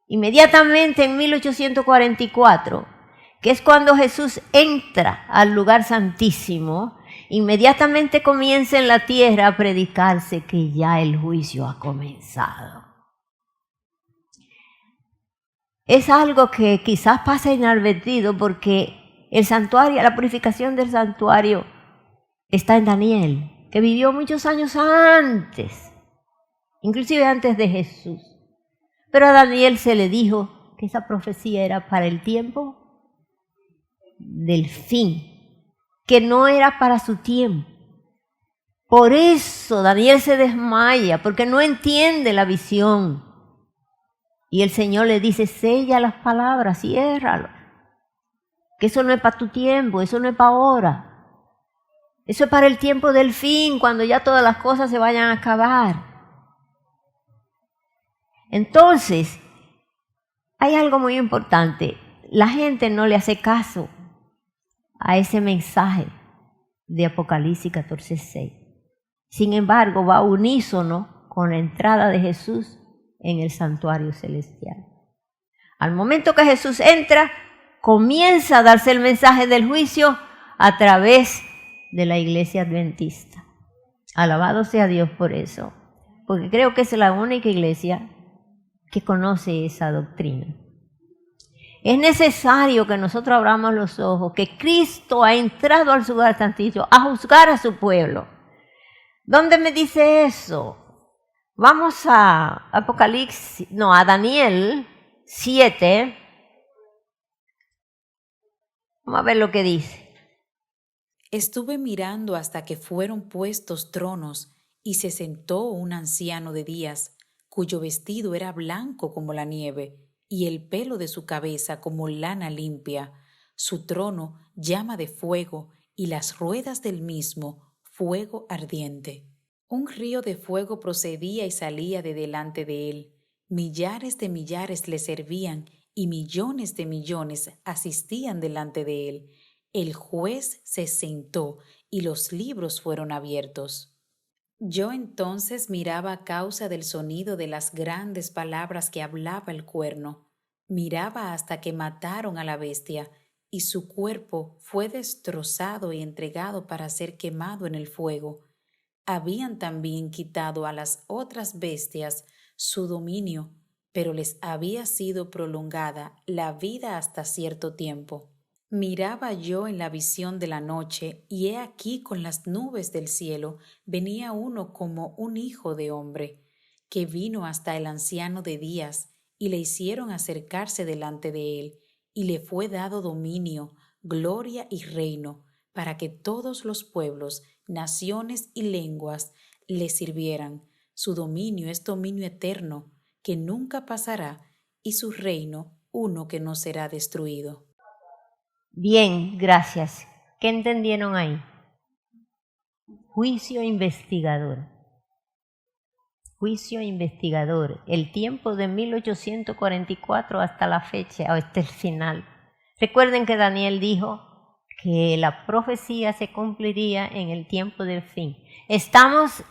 S1: Inmediatamente en 1844, que es cuando Jesús entra al lugar santísimo, inmediatamente comienza en la tierra a predicarse que ya el juicio ha comenzado. Es algo que quizás pasa inadvertido porque el santuario, la purificación del santuario está en Daniel, que vivió muchos años antes, inclusive antes de Jesús. Pero a Daniel se le dijo que esa profecía era para el tiempo del fin, que no era para su tiempo. Por eso Daniel se desmaya, porque no entiende la visión. Y el Señor le dice, sella las palabras, ciérralo. Que eso no es para tu tiempo, eso no es para ahora. Eso es para el tiempo del fin, cuando ya todas las cosas se vayan a acabar. Entonces, hay algo muy importante. La gente no le hace caso a ese mensaje de Apocalipsis 14:6. Sin embargo, va unísono con la entrada de Jesús en el santuario celestial. Al momento que Jesús entra, comienza a darse el mensaje del juicio a través de la iglesia adventista. Alabado sea Dios por eso, porque creo que es la única iglesia que conoce esa doctrina. Es necesario que nosotros abramos los ojos, que Cristo ha entrado al lugar santísimo a juzgar a su pueblo. ¿Dónde me dice eso? Vamos a a Daniel 7. Vamos a ver lo que dice.
S3: Estuve mirando hasta que fueron puestos tronos y se sentó un anciano de días, cuyo vestido era blanco como la nieve y el pelo de su cabeza como lana limpia. Su trono llama de fuego y las ruedas del mismo fuego ardiente. Un río de fuego procedía y salía de delante de él. Millares de millares le servían y millones de millones asistían delante de él. El juez se sentó y los libros fueron abiertos. Yo entonces miraba a causa del sonido de las grandes palabras que hablaba el cuerno. Miraba hasta que mataron a la bestia y su cuerpo fue destrozado y entregado para ser quemado en el fuego. Habían también quitado a las otras bestias su dominio, pero les había sido prolongada la vida hasta cierto tiempo. Miraba yo en la visión de la noche, y he aquí con las nubes del cielo venía uno como un hijo de hombre, que vino hasta el anciano de días, y le hicieron acercarse delante de él, y le fue dado dominio, gloria y reino, para que todos los pueblos, naciones y lenguas le sirvieran. Su dominio es dominio eterno, que nunca pasará, y su reino uno que no será destruido.
S1: Bien, gracias. ¿Qué entendieron ahí? Juicio investigador. Juicio investigador. El tiempo de 1844 hasta la fecha, hasta el final. Recuerden que Daniel dijo que la profecía se cumpliría en el tiempo del fin. Estamos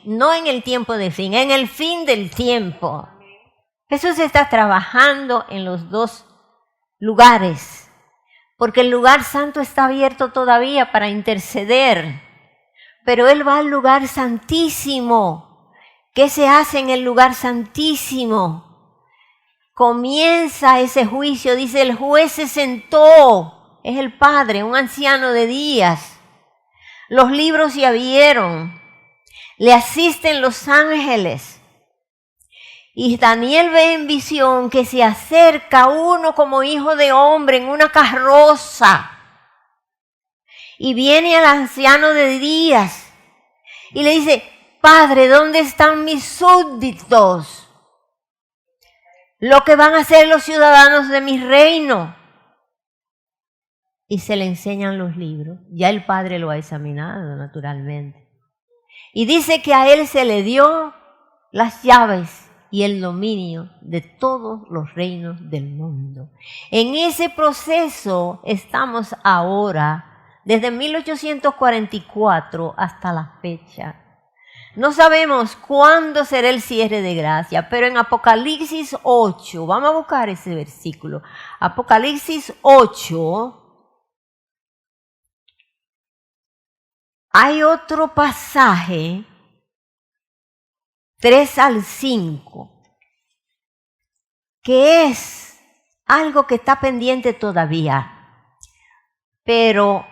S1: no en el tiempo del fin, en el fin del tiempo. Jesús está trabajando en los dos lugares, porque el lugar santo está abierto todavía para interceder, pero Él va al lugar santísimo. ¿Qué se hace en el lugar santísimo? Comienza ese juicio, dice, el juez se sentó, es el Padre, un anciano de días. Los libros se abrieron, le asisten los ángeles. Y Daniel ve en visión que se acerca uno como hijo de hombre en una carroza. Y viene al anciano de días y le dice, Padre, ¿dónde están mis súbditos? Lo que van a ser los ciudadanos de mi reino. Y se le enseñan los libros. Ya el Padre lo ha examinado, naturalmente. Y dice que a él se le dio las llaves y el dominio de todos los reinos del mundo. En ese proceso estamos ahora, desde 1844 hasta la fecha. No sabemos cuándo será el cierre de gracia, pero en Apocalipsis 8, vamos a buscar ese versículo. Apocalipsis 8, hay otro pasaje, 3 al 5, que es algo que está pendiente todavía, pero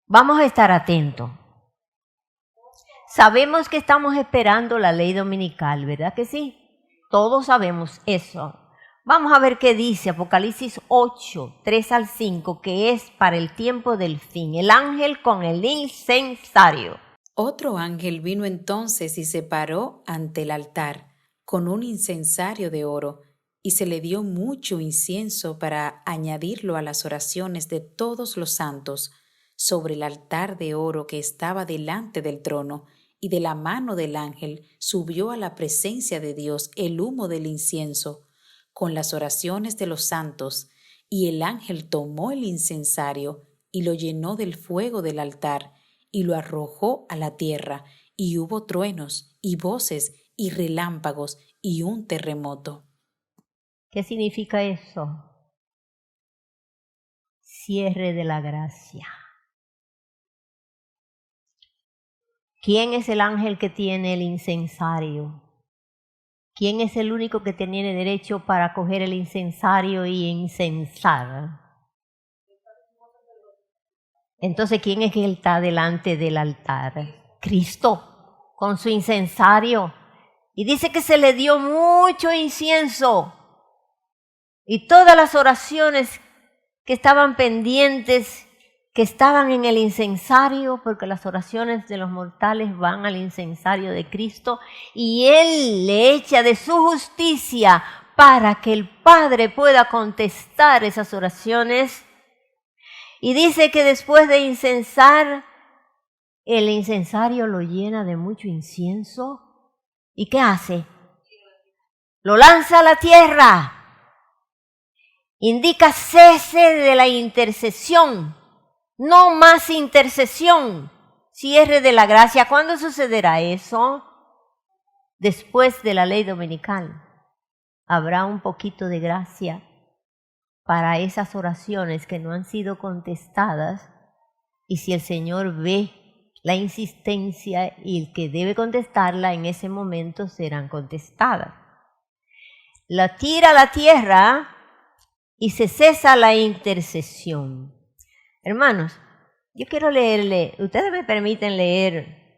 S1: vamos a estar atentos. Sabemos que estamos esperando la ley dominical, ¿verdad que sí? Todos sabemos eso. Vamos a ver qué dice Apocalipsis 8, 3 al 5, que es para el tiempo del fin. El ángel con el incensario.
S3: Otro ángel vino entonces y se paró ante el altar con un incensario de oro, y se le dio mucho incienso para añadirlo a las oraciones de todos los santos sobre el altar de oro que estaba delante del trono. Y de la mano del ángel subió a la presencia de Dios el humo del incienso con las oraciones de los santos, y el ángel tomó el incensario y lo llenó del fuego del altar y lo arrojó a la tierra, y hubo truenos y voces y relámpagos y un terremoto.
S1: ¿Qué significa eso? Cierre de la gracia. ¿Quién es el ángel que tiene el incensario? ¿Quién es el único que tiene derecho para coger el incensario y incensar? Entonces, ¿quién es que está delante del altar? Cristo, con su incensario. Y dice que se le dio mucho incienso. Y todas las oraciones que estaban pendientes, que estaban en el incensario, porque las oraciones de los mortales van al incensario de Cristo, y Él le echa de su justicia para que el Padre pueda contestar esas oraciones. Y dice que después de incensar, el incensario lo llena de mucho incienso. ¿Y qué hace? Lo lanza a la tierra. Indica cese de la intercesión. No más intercesión. Cierre de la gracia. ¿Cuándo sucederá eso? Después de la ley dominical. Habrá un poquito de gracia para esas oraciones que no han sido contestadas, y si el Señor ve la insistencia y el que debe contestarla, en ese momento serán contestadas. La tira a la tierra y se cesa la intercesión. Hermanos, yo quiero leerle, ustedes me permiten leer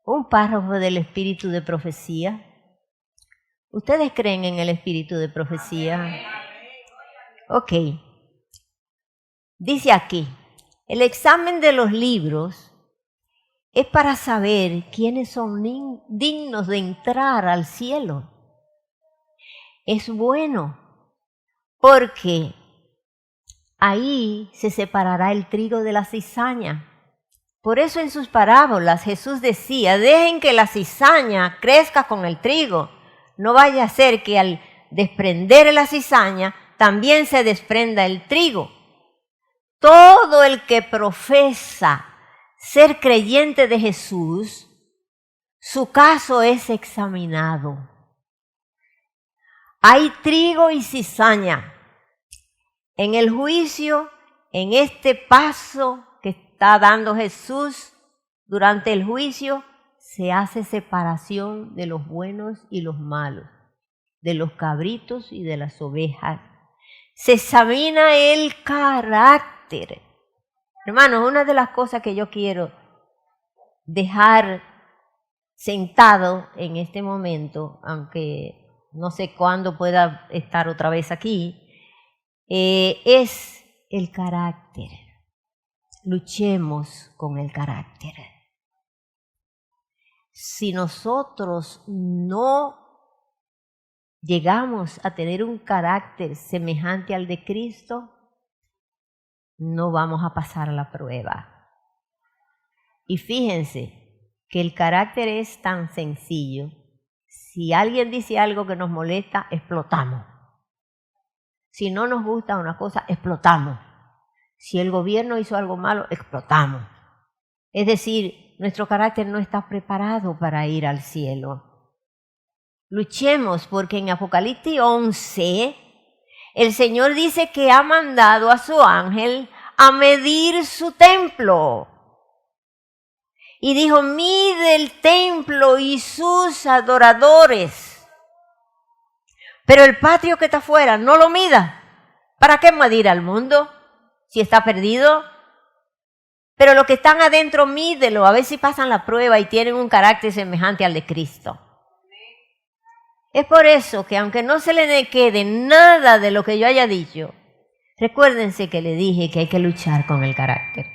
S1: un párrafo del espíritu de profecía. ¿Ustedes creen en el espíritu de profecía? Ok. Dice aquí, el examen de los libros es para saber quiénes son dignos de entrar al cielo. Es bueno porque ahí se separará el trigo de la cizaña. Por eso en sus parábolas Jesús decía, dejen que la cizaña crezca con el trigo. No vaya a ser que al desprender la cizaña también se desprenda el trigo. Todo el que profesa ser creyente de Jesús, su caso es examinado. Hay trigo y cizaña. En el juicio, en este paso que está dando Jesús durante el juicio, se hace separación de los buenos y los malos, de los cabritos y de las ovejas. Se examina el carácter. Hermanos, una de las cosas que yo quiero dejar sentado en este momento, aunque no sé cuándo pueda estar otra vez aquí, es el carácter. Luchemos con el carácter. Si nosotros no llegamos a tener un carácter semejante al de Cristo, no vamos a pasar la prueba. Y fíjense que el carácter es tan sencillo. Si alguien dice algo que nos molesta, explotamos. Si no nos gusta una cosa, explotamos. Si el gobierno hizo algo malo, explotamos. Es decir, nuestro carácter no está preparado para ir al cielo. Luchemos porque en Apocalipsis 11 el Señor dice que ha mandado a su ángel a medir su templo. Y dijo, mide el templo y sus adoradores. Pero el patio que está afuera, no lo mida. ¿Para qué medir al mundo si está perdido? Pero los que están adentro, mídelo, a ver si pasan la prueba y tienen un carácter semejante al de Cristo. Es por eso que aunque no se le quede nada de lo que yo haya dicho, recuérdense que le dije que hay que luchar con el carácter.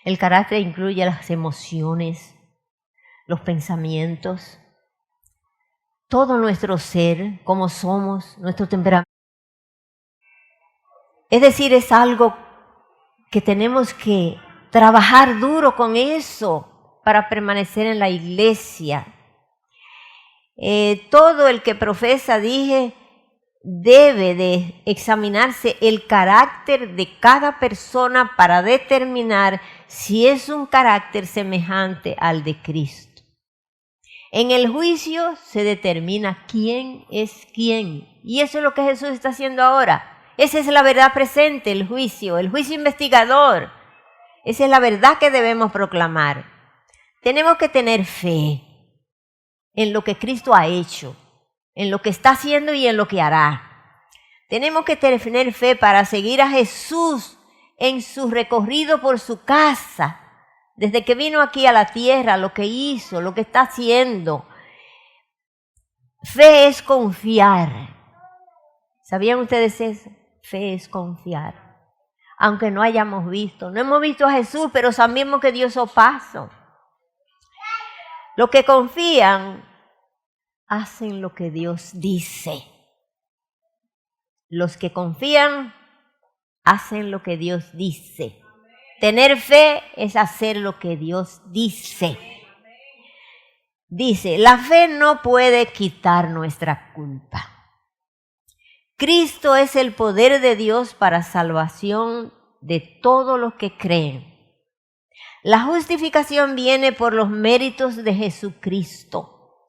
S1: El carácter incluye las emociones, los pensamientos, todo nuestro ser, cómo somos, nuestro temperamento. Es decir, es algo que tenemos que trabajar duro con eso para permanecer en la iglesia. Todo el que profesa, dije, debe de examinarse el carácter de cada persona para determinar si es un carácter semejante al de Cristo. En el juicio se determina quién es quién. Y eso es lo que Jesús está haciendo ahora. Esa es la verdad presente, el juicio investigador. Esa es la verdad que debemos proclamar. Tenemos que tener fe en lo que Cristo ha hecho, en lo que está haciendo y en lo que hará. Tenemos que tener fe para seguir a Jesús en su recorrido por su casa, desde que vino aquí a la tierra, lo que hizo, lo que está haciendo. Fe es confiar. ¿Sabían ustedes eso? Fe es confiar. Aunque no hayamos visto, no hemos visto a Jesús, pero sabemos que dio esos pasos. Los que confían hacen lo que Dios dice. Los que confían hacen lo que Dios dice. Tener fe es hacer lo que Dios dice. Dice, la fe no puede quitar nuestra culpa. Cristo es el poder de Dios para salvación de todos los que creen. La justificación viene por los méritos de Jesucristo.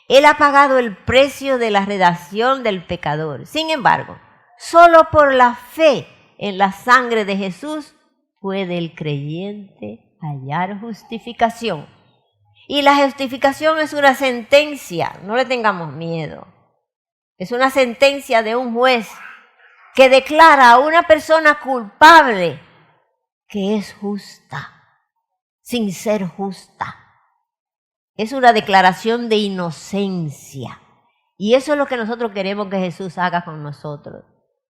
S1: Él ha pagado el precio de la redención del pecador. Sin embargo, solo por la fe en la sangre de Jesús puede el creyente hallar justificación. Y la justificación es una sentencia, no le tengamos miedo. Es una sentencia de un juez que declara a una persona culpable que es justa, sin ser justa. Es una declaración de inocencia. Y eso es lo que nosotros queremos que Jesús haga con nosotros.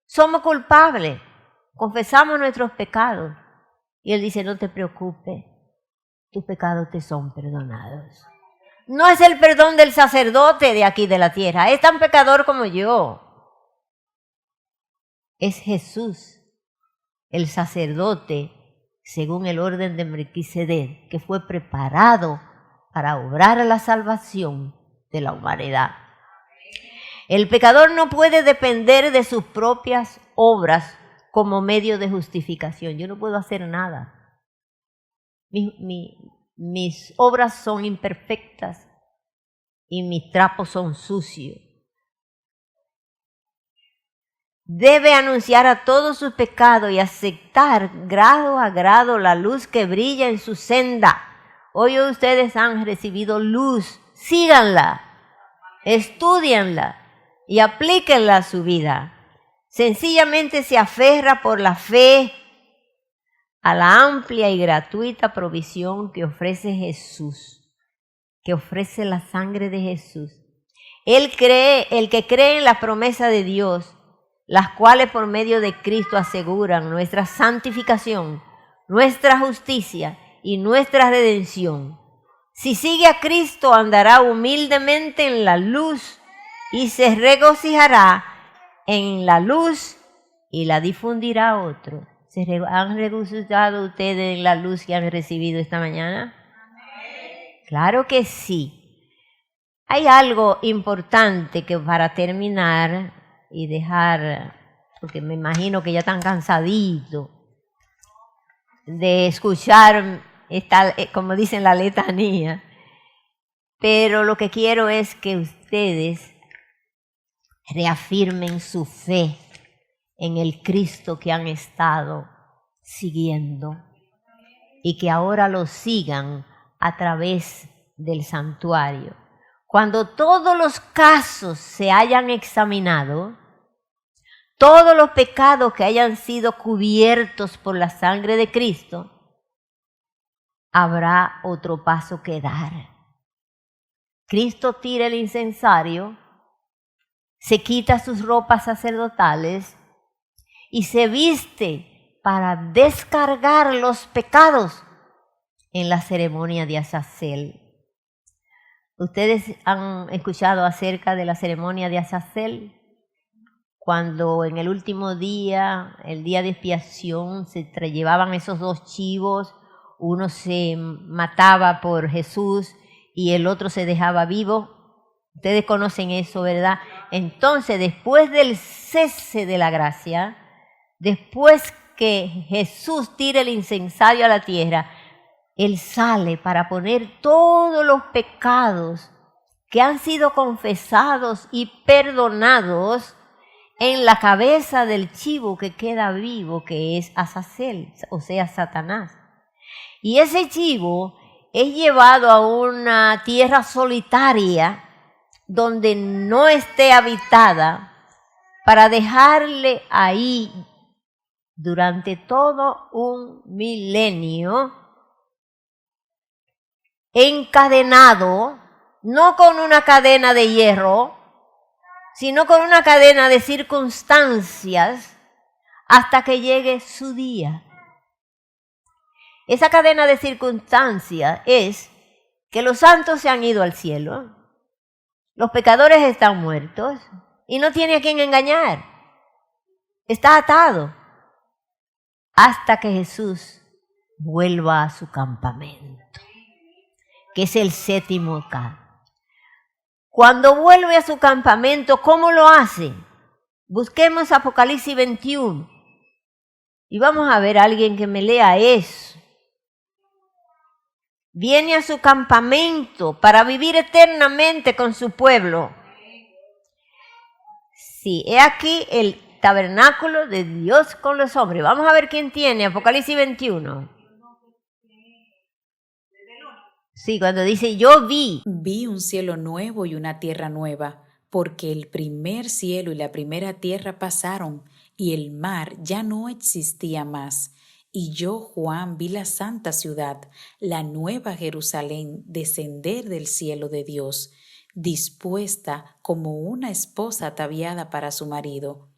S1: Somos culpables, confesamos nuestros pecados. Y Él dice, no te preocupes, tus pecados te son perdonados. No es el perdón del sacerdote de aquí de la tierra, es tan pecador como yo. Es Jesús, el sacerdote, según el orden de Melquisedec, que fue preparado para obrar a la salvación de la humanidad. El pecador no puede depender de sus propias obras como medio de justificación. Yo no puedo hacer nada. Mis obras son imperfectas y mis trapos son sucios. Debe anunciar a todos sus pecados y aceptar grado a grado la luz que brilla en su senda. Hoy ustedes han recibido luz, síganla, estudienla y aplíquenla a su vida. Sencillamente se aferra por la fe a la amplia y gratuita provisión que ofrece Jesús, que ofrece la sangre de Jesús. El que cree en la promesa de Dios, las cuales por medio de Cristo aseguran nuestra santificación, nuestra justicia y nuestra redención. Si sigue a Cristo, andará humildemente en la luz y se regocijará en la luz y la difundirá a otros. ¿Se han regocijado ustedes en la luz que han recibido esta mañana? Claro que sí. Hay algo importante que para terminar y dejar, porque me imagino que ya están cansaditos de escuchar está, como dicen la letanía. Pero lo que quiero es que ustedes reafirmen su fe en el Cristo que han estado siguiendo y que ahora lo sigan a través del santuario. Cuando todos los casos se hayan examinado, todos los pecados que hayan sido cubiertos por la sangre de Cristo, habrá otro paso que dar. Cristo tira el incensario, se quita sus ropas sacerdotales y se viste para descargar los pecados en la ceremonia de Azazel. ¿Ustedes han escuchado acerca de la ceremonia de Azazel? Cuando en el último día, el día de expiación, se llevaban esos dos chivos, uno se mataba por Jesús y el otro se dejaba vivo. Ustedes conocen eso, ¿verdad? Entonces, después del cese de la gracia, después que Jesús tira el incensario a la tierra, Él sale para poner todos los pecados que han sido confesados y perdonados en la cabeza del chivo que queda vivo, que es Azazel, o sea, Satanás. Y ese chivo es llevado a una tierra solitaria donde no esté habitada para dejarle ahí durante todo un milenio encadenado, no con una cadena de hierro, sino con una cadena de circunstancias hasta que llegue su día. Esa cadena de circunstancias es que los santos se han ido al cielo, los pecadores están muertos y no tiene a quien engañar. Está atado hasta que Jesús vuelva a su campamento, que es el séptimo acá. Cuando vuelve a su campamento, ¿cómo lo hace? Busquemos Apocalipsis 21 y vamos a ver a alguien que me lea eso. Viene a su campamento para vivir eternamente con su pueblo. Sí, he aquí el tabernáculo de Dios con los hombres. Vamos a ver quién tiene Apocalipsis 21. Sí, cuando dice yo vi
S3: un cielo nuevo y una tierra nueva, porque el primer cielo y la primera tierra pasaron, y el mar ya no existía más. Y yo, Juan, vi la santa ciudad, la nueva Jerusalén, descender del cielo de Dios, dispuesta como una esposa ataviada para su marido.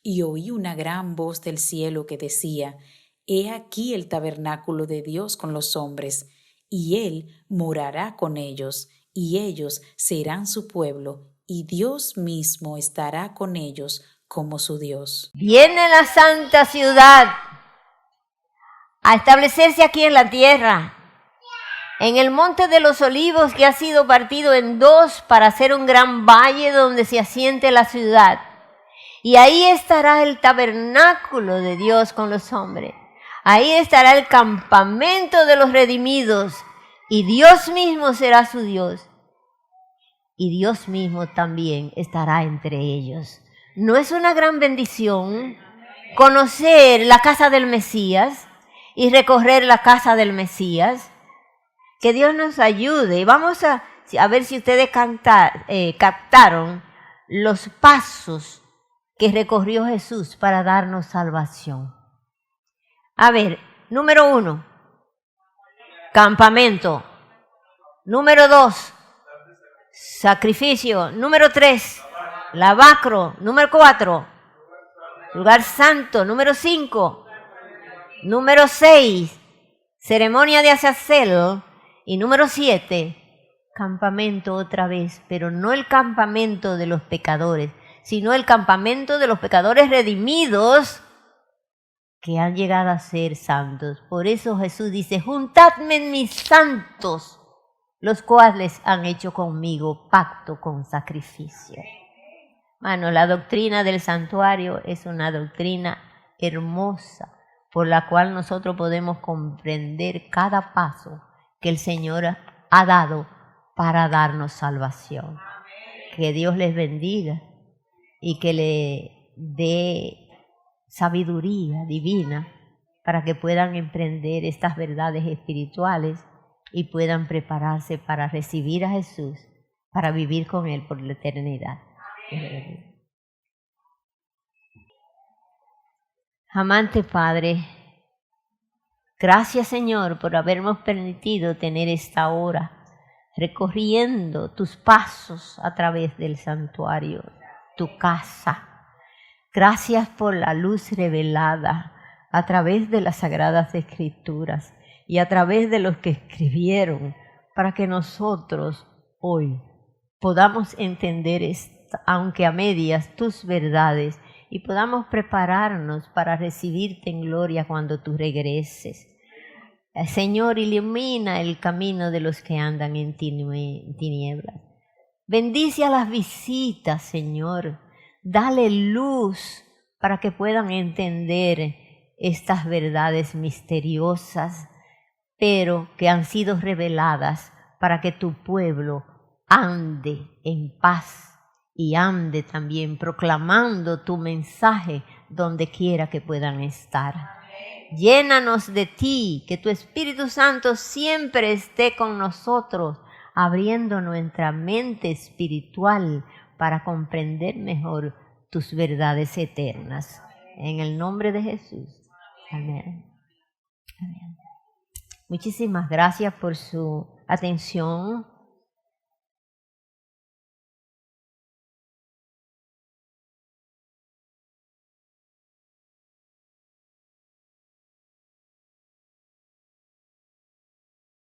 S3: Y oí una gran voz del cielo que decía: He aquí el tabernáculo de Dios con los hombres, y Él morará con ellos, y ellos serán su pueblo, y Dios mismo estará con ellos como su Dios.
S1: Viene la santa ciudad a establecerse aquí en la tierra, en el monte de los olivos, que ha sido partido en dos para hacer un gran valle donde se asiente la ciudad. Y ahí estará el tabernáculo de Dios con los hombres. Ahí estará el campamento de los redimidos, y Dios mismo será su Dios. Y Dios mismo también estará entre ellos. ¿No es una gran bendición conocer la casa del Mesías y recorrer la casa del Mesías? Que Dios nos ayude. Vamos a ver si ustedes captaron los pasos que recorrió Jesús para darnos salvación. A ver, número 1, campamento. Número 2, sacrificio. Número 3, lavacro. Número 4, lugar santo. Número 5, número 6, ceremonia de Azazel. Y número 7, campamento otra vez, pero no el campamento de los pecadores, sino el campamento de los pecadores redimidos que han llegado a ser santos. Por eso Jesús dice: juntadme mis santos, los cuales han hecho conmigo pacto con sacrificio. Mano, la doctrina del santuario es una doctrina hermosa, por la cual nosotros podemos comprender cada paso que el Señor ha dado para darnos salvación. Que Dios les bendiga y que le dé sabiduría divina para que puedan emprender estas verdades espirituales y puedan prepararse para recibir a Jesús, para vivir con Él por la eternidad. Amante Padre, gracias Señor por habernos permitido tener esta hora recorriendo tus pasos a través del santuario, tu casa. Gracias por la luz revelada a través de las Sagradas Escrituras y a través de los que escribieron para que nosotros hoy podamos entender, aunque a medias, tus verdades y podamos prepararnos para recibirte en gloria cuando tú regreses. Señor, ilumina el camino de los que andan en tinieblas. Bendice a las visitas, Señor. Dale luz para que puedan entender estas verdades misteriosas, pero que han sido reveladas para que tu pueblo ande en paz y ande también proclamando tu mensaje donde quiera que puedan estar. Llénanos de ti, que tu Espíritu Santo siempre esté con nosotros, abriendo nuestra mente espiritual para comprender mejor tus verdades eternas. En el nombre de Jesús. Amén. Amén. Muchísimas gracias por su atención.